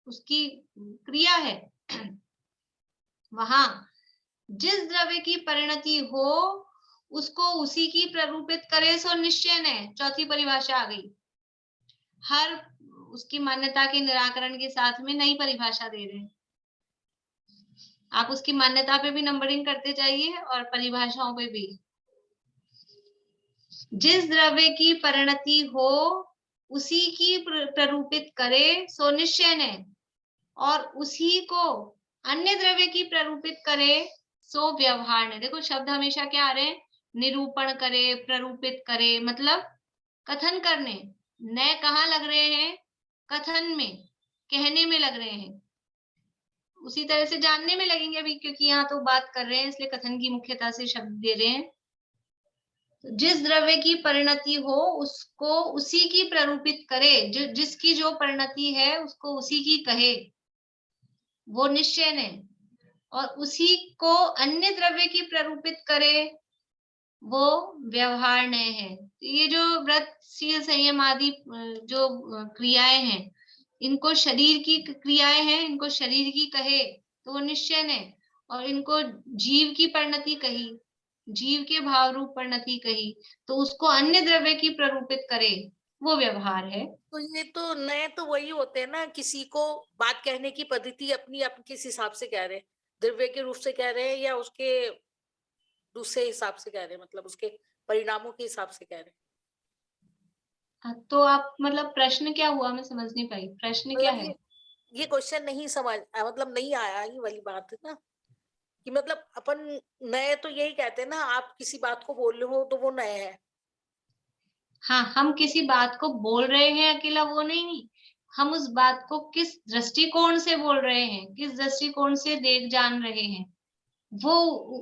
Speaker 1: उसकी क्रिया है। वहां जिस द्रव्य की परिणति हो उसको उसी की प्ररूपित करे सो निश्चय नय। चौथी परिभाषा आ गई। हर उसकी मान्यता के निराकरण के साथ में नई परिभाषा दे रहे हैं। आप उसकी मान्यता पे भी नंबरिंग करते जाइए और परिभाषाओं पे भी। जिस द्रव्य की परिणति हो उसी की प्ररूपित करे सो निश्चय नय, और उसी को अन्य द्रव्य की प्ररूपित करे सो व्यवहार नय। देखो शब्द हमेशा क्या आ रहे हैं? निरूपण करे, प्ररूपित करे, मतलब कथन करने। नय कहाँ लग रहे हैं? कथन में, कहने में लग रहे हैं, उसी तरह से जानने में लगेंगे अभी, क्योंकि यहाँ तो बात कर रहे हैं इसलिए कथन की मुख्यता से शब्द दे रहे हैं। तो जिस द्रव्य की परिणति हो उसको उसी की प्ररूपित करे, जिसकी जो परिणति है उसको उसी की कहे, वो निश्चय ने, और उसी को अन्य द्रव्य की प्ररूपित करे, वो व्यवहार ने है। तो ये जो व्रत, शील, संयम आदि जो क्रियाएं हैं, इनको शरीर की क्रियाएं हैं, इनको शरीर की कहे तो वो निश्चय ने, और इनको जीव की परिणति कही, जीव के भाव रूप परिणति कही, तो उसको अन्य द्रव्य की प्ररूपित करे, वो व्यवहार है।
Speaker 7: तो ये तो नए तो वही होते हैं ना, किसी को बात कहने की पद्धति अपनी अपनी किस हिसाब से कह रहे हैं, द्रव्य के रूप से कह रहे हैं या उसके दूसरे हिसाब से कह रहे हैं, मतलब उसके परिणामों के हिसाब से कह रहे हैं।
Speaker 1: तो आप मतलब प्रश्न क्या हुआ, मैं समझ नहीं पाई, प्रश्न क्या है?
Speaker 7: ये क्वेश्चन नहीं समझ, मतलब नहीं आया, ये वाली बात है ना, कि मतलब अपन नए तो यही कहते हैं ना, आप किसी बात को बोल रहे हो तो वो नए है।
Speaker 1: हाँ, हम किसी बात को बोल रहे हैं अकेला वो नहीं, हम उस बात को किस दृष्टिकोण से बोल रहे हैं, किस दृष्टिकोण से देख जान रहे हैं, वो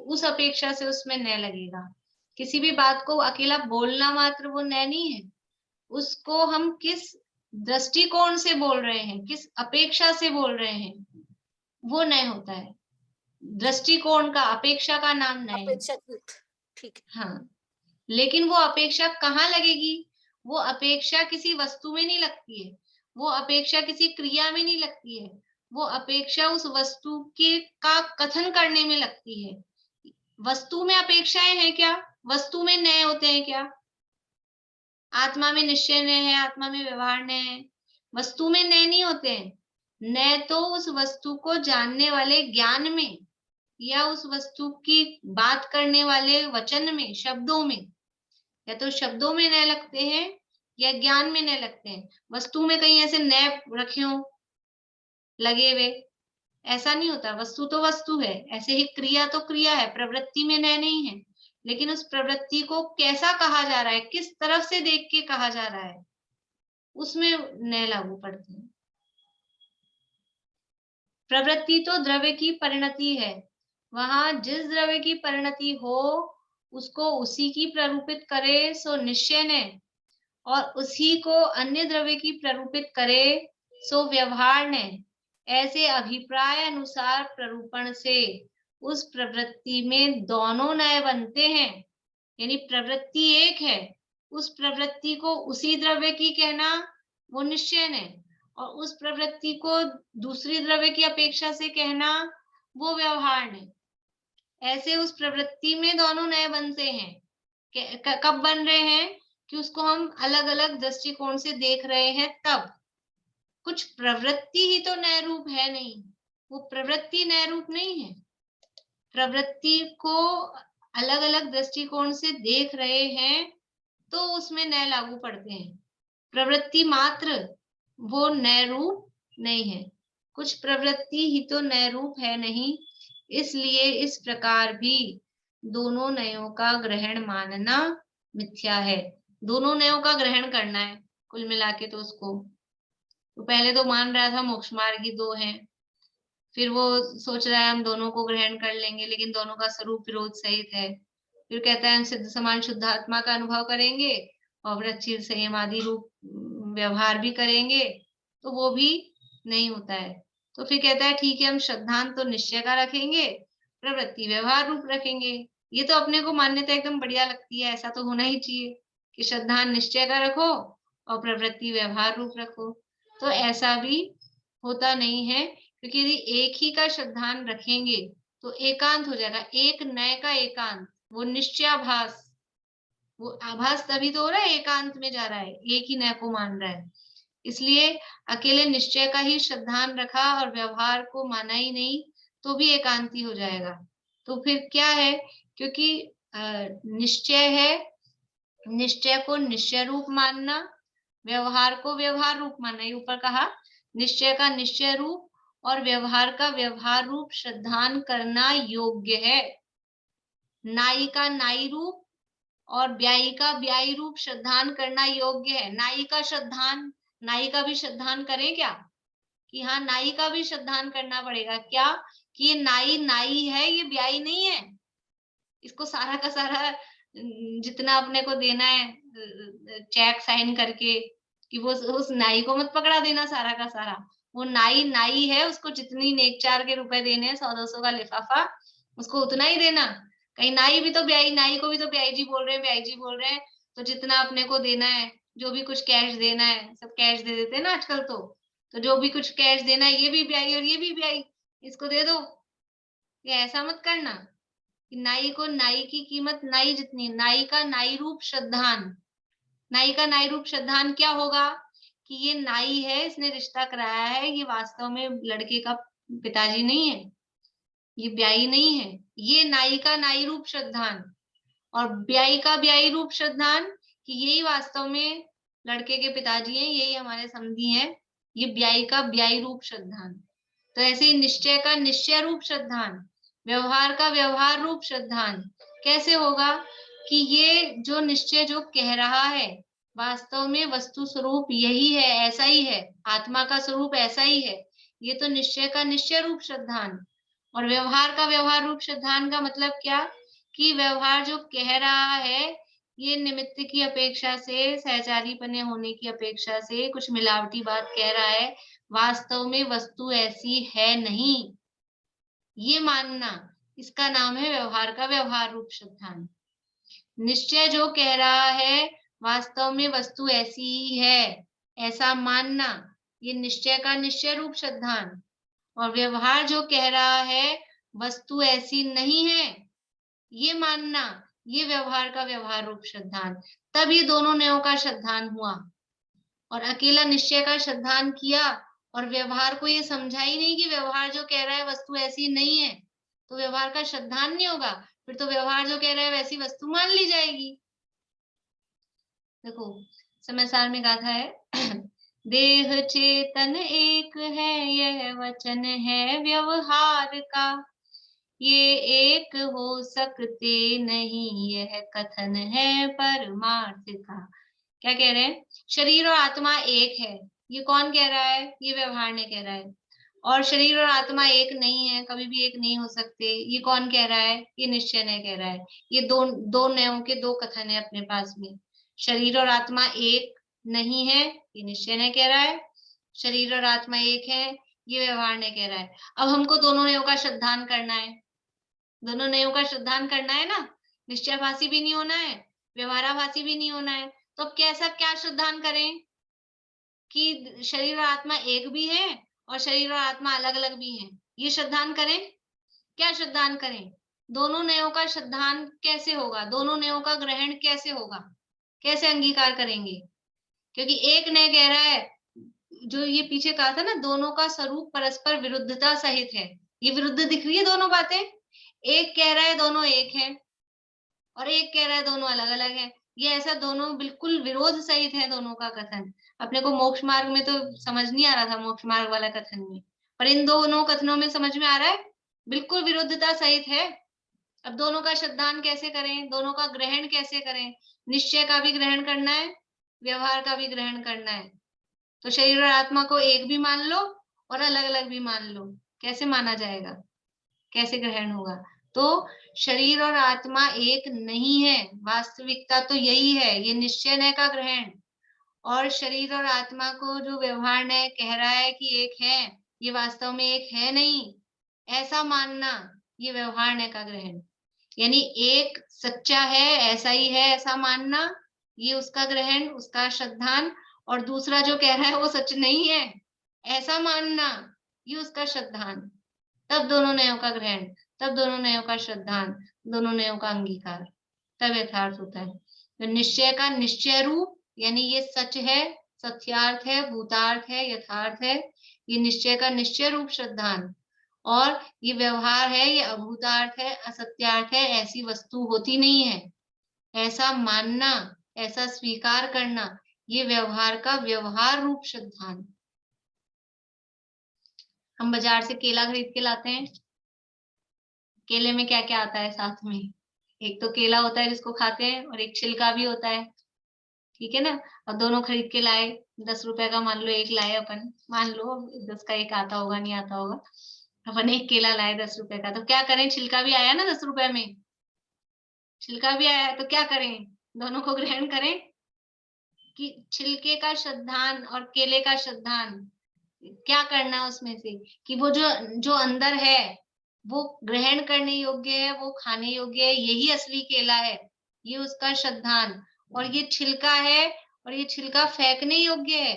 Speaker 1: उस अपेक्षा से उसमें नए लगेगा। किसी भी बात को अकेला बोलना मात्र वो नए नहीं है, उसको हम किस दृष्टिकोण से बोल रहे हैं, किस अपेक्षा से बोल रहे हैं, वो नए होता है। दृष्टिकोण का, अपेक्षा का नाम नए है।
Speaker 7: अपेक्षाकृत, ठीक है।
Speaker 1: हाँ, लेकिन वो अपेक्षा कहाँ लगेगी? वो अपेक्षा किसी वस्तु में नहीं लगती है, वो अपेक्षा किसी क्रिया में नहीं लगती है, वो अपेक्षा उस वस्तु के का कथन करने में लगती है। वस्तु में अपेक्षाएं हैं क्या? वस्तु में नए होते हैं क्या? आत्मा में निश्चय नए है, आत्मा में व्यवहार नए है, वस्तु में नए नहीं होते हैं। नए तो उस वस्तु को जानने वाले ज्ञान में, या उस वस्तु की बात करने वाले वचन में, शब्दों में, या तो शब्दों में नए लगते हैं या ज्ञान में नए लगते हैं। वस्तु में कहीं ऐसे नए रखे हो लगे हुए, ऐसा नहीं होता। वस्तु तो वस्तु है, ऐसे ही क्रिया तो क्रिया है, प्रवृत्ति में नए नहीं है, लेकिन उस प्रवृत्ति को कैसा कहा जा रहा है, किस तरफ से देख के कहा जा रहा है, उसमें नए लागू पड़ते हैं। प्रवृत्ति तो द्रव्य की परिणति है, वहां जिस द्रव्य की परिणति हो उसको उसी की प्ररूपित करे सो निश्चय ने, और उसी को अन्य द्रव्य की प्ररूपित करे सो व्यवहार ने। ऐसे अभिप्राय अनुसार प्ररूपण से उस प्रवृत्ति में दोनों नए बनते हैं, यानी प्रवृत्ति एक है, उस प्रवृत्ति को उसी द्रव्य की कहना वो निश्चय ने, और उस प्रवृत्ति को दूसरी द्रव्य की अपेक्षा से कहना वो व्यवहार ने। ऐसे उस प्रवृत्ति में दोनों नए बनते हैं। कब बन रहे हैं? कि उसको हम अलग अलग दृष्टिकोण से देख रहे हैं तब। कुछ प्रवृत्ति ही तो नए रूप है नहीं, वो प्रवृत्ति नए रूप नहीं है। प्रवृत्ति को अलग अलग दृष्टिकोण से देख रहे हैं तो उसमें नए लागू पड़ते हैं। प्रवृत्ति मात्र वो नए रूप नहीं है, कुछ प्रवृत्ति ही तो नए रूप है नहीं, इसलिए इस प्रकार भी दोनों नयों का ग्रहण मानना मिथ्या है। दोनों नयों का ग्रहण करना है कुल मिला के तो उसको, तो पहले तो मान रहा था मोक्ष मार्गी दो हैं, फिर वो सोच रहा है हम दोनों को ग्रहण कर लेंगे, लेकिन दोनों का स्वरूप विरोध सहित है। फिर कहता है हम सिद्ध समान शुद्ध आत्मा का अनुभव करेंगे और व्रत शील संयम आदि रूप व्यवहार भी करेंगे, तो वो भी नहीं होता है। तो फिर कहता है ठीक है, हम श्रद्धांत तो निश्चय का रखेंगे, प्रवृत्ति व्यवहार रूप रखेंगे। ये तो अपने को मान्यता एकदम बढ़िया लगती है, ऐसा तो होना ही चाहिए कि श्रद्धांत निश्चय का रखो और प्रवृत्ति व्यवहार रूप रखो। तो ऐसा भी होता नहीं है, क्योंकि यदि एक ही का श्रद्धांत रखेंगे तो एकांत हो जाएगा, एक नए का एकांत, वो निश्चयाभास, वो आभास तभी तो हो रहा है, एकांत में जा रहा है, एक ही नए को मान रहा है। इसलिए अकेले निश्चय का ही श्रद्धांत रखा और व्यवहार को माना ही नहीं तो भी एकांती हो जाएगा। तो फिर क्या है, क्योंकि निश्चय है, निश्चय को निश्चय रूप मानना, व्यवहार को व्यवहार रूप मानना। ये ऊपर कहा निश्चय का निश्चय रूप और व्यवहार का व्यवहार रूप श्रद्धान करना योग्य है। नाई का नाई रूप और ब्याई का ब्याई रूप श्रद्धान करना योग्य है। नाई का श्रद्धान नाई का भी श्रद्धान करें क्या? कि हाँ, नाई का भी श्रद्धान करना पड़ेगा क्या? कि ये नाई नाई है, ये ब्याई नहीं है। इसको सारा का सारा जितना अपने को देना है चेक साइन करके, कि वो उस नाई को मत पकड़ा देना सारा का सारा। वो नाई नाई है, उसको जितनी नेकचार के रुपए देने हैं 100-200 का लिफाफा, उसको उतना ही देना। कहीं नाई भी तो ब्याई, नाई को भी तो ब्याई जी बोल रहे हैं, ब्याई जी बोल रहे हैं, तो जितना अपने को देना है, जो भी कुछ कैश देना है, सब कैश दे देते हैं ना आजकल तो जो भी कुछ कैश देना है, ये भी ब्याई और ये भी ब्याई, इसको दे दो। ये ऐसा मत करना कि नाई को नाई की कीमत नाई जितनी। नाई का नाई रूप श्रद्धान, नाई का नाई रूप श्रद्धान क्या होगा? कि ये नाई है, इसने रिश्ता कराया है, ये वास्तव में लड़के का पिताजी नहीं है, ये ब्याई नहीं है। ये नाई का नाई रूप श्रद्धान। और ब्याई का ब्याई रूप श्रद्धान, कि यही वास्तव में लड़के के पिताजी हैं, यही हमारे समधी हैं, ये ब्याई का ब्याई रूप श्रद्धान। तो ऐसे ही निश्चय का निश्चय रूप श्रद्धान, व्यवहार का व्यवहार रूप श्रद्धान कैसे होगा? कि ये जो निश्चय जो कह रहा है, वास्तव में वस्तु स्वरूप यही है, ऐसा ही है, आत्मा का स्वरूप ऐसा ही है। ये तो निश्चय का निश्चय रूप श्रद्धान। और व्यवहार का व्यवहार रूप श्रद्धान का मतलब क्या? कि व्यवहार जो कह रहा है, ये निमित्त की अपेक्षा से, सहचारी बने होने की अपेक्षा से कुछ मिलावटी बात कह रहा है, वास्तव में वस्तु ऐसी है नहीं, ये मानना, इसका नाम है व्यवहार का व्यवहार रूप श्रद्धान। निश्चय जो कह रहा है, वास्तव में वस्तु ऐसी ही है, ऐसा मानना, ये निश्चय का निश्चय रूप श्रद्धान। और व्यवहार जो कह रहा है, वस्तु ऐसी नहीं है, ये मानना, ये व्यवहार का व्यवहार रूप श्रद्धान। तब ये दोनों नयों का श्रद्धान हुआ। और अकेला निश्चय का श्रद्धान किया और व्यवहार को ये समझा ही नहीं कि व्यवहार जो कह रहा है वस्तु ऐसी नहीं है, तो व्यवहार का श्रद्धान नहीं होगा। फिर तो व्यवहार जो कह रहा है वैसी वस्तु मान ली जाएगी। देखो समय सार में गाथा है देह चेतन एक है, यह वचन है व्यवहार का, ये एक हो सकते नहीं, यह कथन है परमार्थ का। क्या कह रहे हैं? शरीर और आत्मा एक है, ये कौन कह रहा है? ये व्यवहार ने कह रहा है। और शरीर और आत्मा एक नहीं है, कभी भी एक नहीं हो सकते, ये कौन कह रहा है? ये निश्चय ने कह रहा है। ये दो नयों के दो कथन है अपने पास में। शरीर और आत्मा एक नहीं है, ये निश्चय ने कह रहा है। शरीर और आत्मा एक है, ये व्यवहार ने कह रहा है। अब हमको दोनों नयों का श्रद्धान करना है, दोनों नयों का श्रद्धान करना है ना। निश्चयभाषी भी नहीं होना है, व्यवहाराभासी भी नहीं होना है। तो अब कैसा क्या श्रद्धान करें? कि शरीर और आत्मा एक भी है और शरीर और आत्मा अलग अलग भी हैं, ये श्रद्धान करें। क्या श्रद्धान करें? दोनों नयों का श्रद्धान कैसे होगा? दोनों नयों का ग्रहण कैसे होगा? कैसे अंगीकार करेंगे? क्योंकि एक नय कह रहा है, जो ये पीछे कहा था ना, दोनों का स्वरूप परस्पर विरुद्धता सहित है, ये विरुद्ध दिख रही है दोनों बातें। एक कह रहा है दोनों एक है और एक कह रहा है दोनों अलग अलग है। ये ऐसा दोनों बिल्कुल विरोध सहित है दोनों का कथन। अपने को मोक्ष मार्ग में तो समझ नहीं आ रहा था, मोक्ष मार्ग वाला कथन में, पर इन दोनों कथनों में समझ में आ रहा है, बिल्कुल विरुद्धता सहित है। अब दोनों का श्रद्धान कैसे करें? दोनों का ग्रहण कैसे करें? निश्चय का भी ग्रहण करना है, व्यवहार का भी ग्रहण करना है। तो शरीर और आत्मा को एक भी मान लो और अलग अलग भी मान लो, कैसे माना जाएगा? कैसे ग्रहण होगा? तो शरीर और आत्मा एक नहीं है, वास्तविकता तो यही है, ये निश्चय नय का ग्रहण। और शरीर और आत्मा को जो व्यवहार नय कह रहा है कि एक है, ये वास्तव में एक है नहीं, ऐसा मानना, ये व्यवहार नय का ग्रहण। यानी एक सच्चा है, ऐसा ही है, ऐसा मानना, ये उसका ग्रहण, उसका श्रद्धान। और दूसरा जो कह रहा है वो सच नहीं है, ऐसा मानना, ये उसका श्रद्धान। तब दोनों नयों का ग्रहण, तब दोनों नयों का श्रद्धान, दोनों नयों का अंगीकार, तब यथार्थ होता है। तो निश्चय का निश्चय रूप, यानी ये सच है, सत्यार्थ है, भूतार्थ है, यथार्थ है, ये निश्चय का निश्चय रूप श्रद्धान। और ये व्यवहार है, ये अभूतार्थ है, असत्यार्थ है, ऐसी वस्तु होती नहीं है, ऐसा मानना, ऐसा स्वीकार करना, ये व्यवहार का व्यवहार रूप श्रद्धान। हम बाजार से केला खरीद के लाते हैं, केले में क्या क्या आता है साथ में? एक तो केला होता है जिसको खाते हैं और एक छिलका भी होता है, ठीक है ना। और दोनों खरीद के लाए, 10 रुपए का मान लो एक लाए अपन, मान लो 10 का एक आता होगा नहीं आता होगा, अपन एक केला लाए 10 रुपए का, तो क्या करें, छिलका भी आया ना 10 रुपए में, छिलका भी आया तो क्या करें, दोनों को ग्रहण करें कि छिलके का श्रद्धान और केले का श्रद्धान क्या करना है उसमें से, कि वो जो अंदर है वो ग्रहण करने योग्य है, वो खाने योग्य है, यही असली केला है, ये उसका श्रद्धान, और ये छिलका है और ये छिलका फेंकने योग्य है,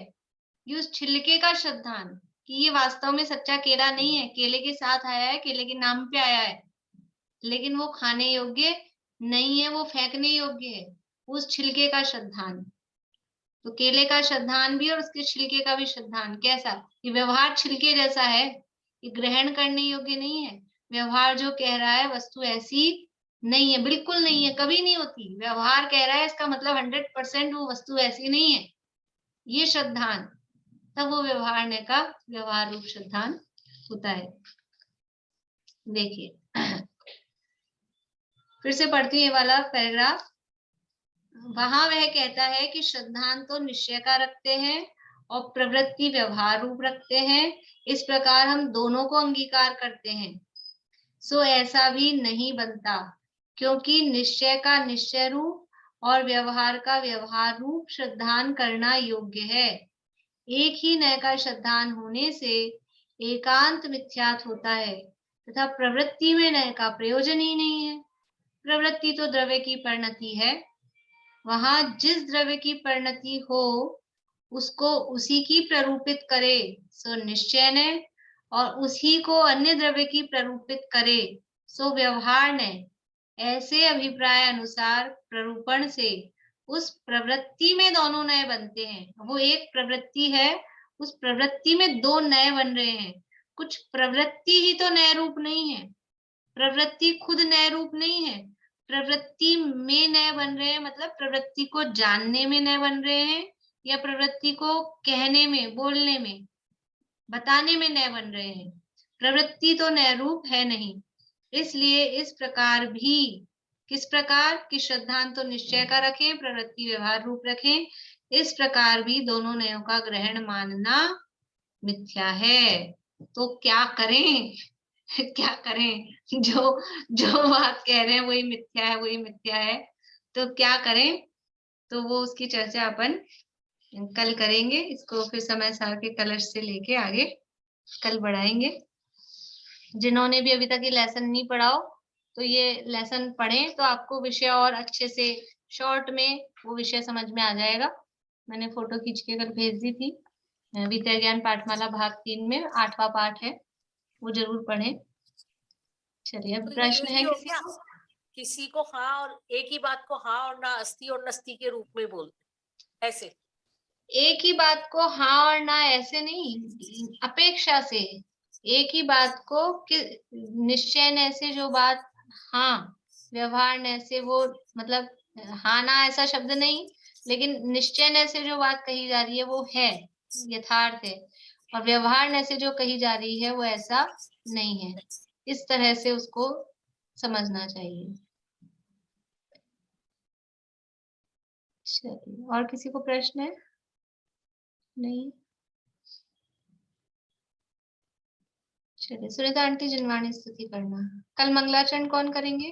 Speaker 1: ये उस छिलके का श्रद्धान, कि ये वास्तव में सच्चा केला नहीं है, केले के साथ आया है, केले के नाम पे आया है, लेकिन वो खाने योग्य नहीं है, वो फेंकने योग्य है, उस छिलके का श्रद्धान। तो केले का श्रद्धान भी और उसके छिलके का भी श्रद्धान कैसा, ये व्यवहार छिलके जैसा है, ये ग्रहण करने योग्य नहीं है, व्यवहार जो कह रहा है वस्तु ऐसी नहीं है, बिल्कुल नहीं है, कभी नहीं होती, व्यवहार कह रहा है इसका मतलब 100% वो वस्तु ऐसी नहीं है, ये श्रद्धान, तब वो व्यवहार का व्यवहार रूप श्रद्धान होता है। देखिए फिर से पढ़ती हूँ ये वाला पैराग्राफ। वहां वह कहता है कि श्रद्धान तो निश्चय का रखते हैं और प्रवृत्ति व्यवहार रूप रखते हैं, इस प्रकार हम दोनों को अंगीकार करते हैं। सो ऐसा भी नहीं बनता, क्योंकि निश्चय का निश्चय रूप और व्यवहार का व्यवहार रूप श्रद्धान करना योग्य है। एक ही नय का श्रद्धान होने से एकांत मिथ्यात होता है तथा प्रवृत्ति में नय का प्रयोजन ही नहीं है। प्रवृत्ति तो द्रव्य की परिणति है, वहां जिस द्रव्य की परिणति हो उसको उसी की प्ररूपित करे सो निश्चय ने, और उसी को अन्य द्रव्य की प्ररूपित करे सो व्यवहार ने। ऐसे अभिप्राय अनुसार प्ररूपण से उस प्रवृत्ति में दोनों नय बनते हैं। वो एक प्रवृत्ति है, उस प्रवृत्ति में दो नय बन रहे हैं। कुछ प्रवृत्ति ही तो नय रूप नहीं है, प्रवृत्ति खुद नय रूप नहीं है, प्रवृत्ति में नय बन रहे हैं, मतलब प्रवृत्ति को जानने में नय बन रहे हैं, या प्रवृत्ति को कहने में, बोलने में, बताने में नय बन रहे हैं। प्रवृत्ति तो नय रूप है नहीं, इसलिए इस प्रकार भी, किस प्रकार कि श्रद्धान तो निश्चय का रखें, प्रवृत्ति व्यवहार रूप रखें, इस प्रकार भी दोनों नयों का ग्रहण मानना मिथ्या है। तो क्या करें क्या करें, जो बात कह रहे हैं वही मिथ्या है, वही मिथ्या है, तो क्या करें, तो वो उसकी चर्चा अपन कल करेंगे। इसको फिर समय सार के कलश से लेके आगे कल बढ़ाएंगे। जिन्होंने भी अभी तक ये लेसन नहीं पढ़ा हो तो ये लेसन पढ़ें, तो आपको विषय और अच्छे से शॉर्ट में वो विषय समझ में आ जाएगा। मैंने फोटो खींच के कल भेज दी थी। विद्या ज्ञान पाठमाला भाग 3 में 8वां पाठ है, वो जरूर पढ़ें। चलिए, अब
Speaker 7: तो ये
Speaker 1: प्रश्न है
Speaker 7: यूजली हो
Speaker 1: किसी
Speaker 7: गया,
Speaker 1: को?
Speaker 7: किसी को हाँ और एक ही बात को हाँ और ना, अस्थि और नस्ति के रूप में बोलते, ऐसे
Speaker 1: एक ही बात को हाँ और ना ऐसे नहीं, अपेक्षा से एक ही बात को निश्चय न से जो बात हाँ, व्यवहार न से वो, मतलब हाँ ना ऐसा शब्द नहीं, लेकिन निश्चय न से जो बात कही जा रही है वो है, यथार्थ है, और व्यवहार न से जो कही जा रही है वो ऐसा नहीं है। इस तरह से उसको समझना चाहिए। चलिए, और किसी को प्रश्न है? नहीं? चलिए, सुनीता आंटी जिनवाणी स्तुति करना। कल मंगलाचरण कौन करेंगे?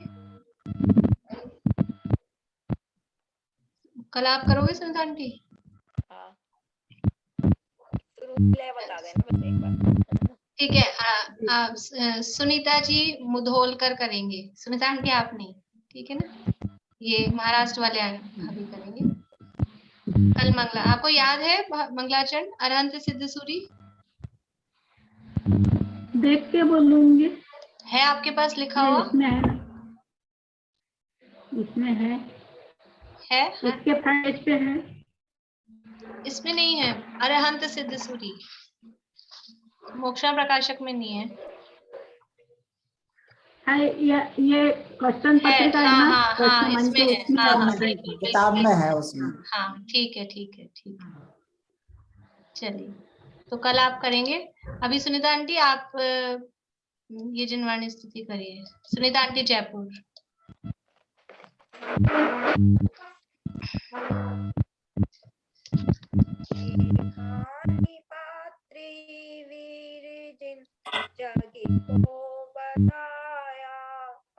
Speaker 1: कल आप करोगे सुनीता आंटी?
Speaker 4: बता देना बस एक बार।
Speaker 1: ठीक है, सुनीता जी मुधोलकर करेंगे, सुनीता आंटी आप नहीं, ठीक है ना? ये महाराष्ट्र वाले अभी करेंगे कल मंगला। आपको याद है मंगलाचरण अरहंत सिद्ध सूरी?
Speaker 8: देख के बोलूंगी।
Speaker 1: है आपके पास लिखा हुआ?
Speaker 8: इसमें है
Speaker 1: है?
Speaker 8: इसके पेज पे है।
Speaker 1: इसमें नहीं है, अरहंत सिद्ध सूरी मोक्षा प्रकाशक में नहीं है।
Speaker 8: ये क्वेश्चन पत्रिका है ना?
Speaker 1: हाँ, इसमें है। हाँ,
Speaker 2: किताब में है उसमें।
Speaker 1: हाँ, ठीक है, ठीक है, ठीक है। चलिए, तो कल आप करेंगे। अभी सुनीता आंटी आप ये जिनवाणी स्तुति करिए। सुनीता आंटी जयपुर।
Speaker 4: हानि पात्री वीर जिन जग को बताया,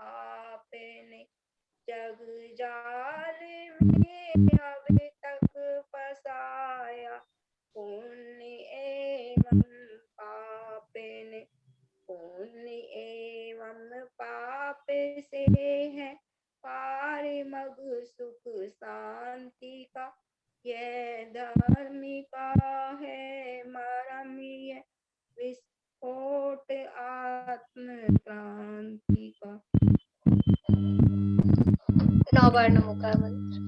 Speaker 4: आपने जग जाल में अब तक फसाया। पुण्य एवं पाप ने, पुण्य एवं पाप से है पार मग सुख शांति का, यह धर्म का है मरम, यह विस्फोट आत्म क्रांति का। 9 बार नमो का मंत्र।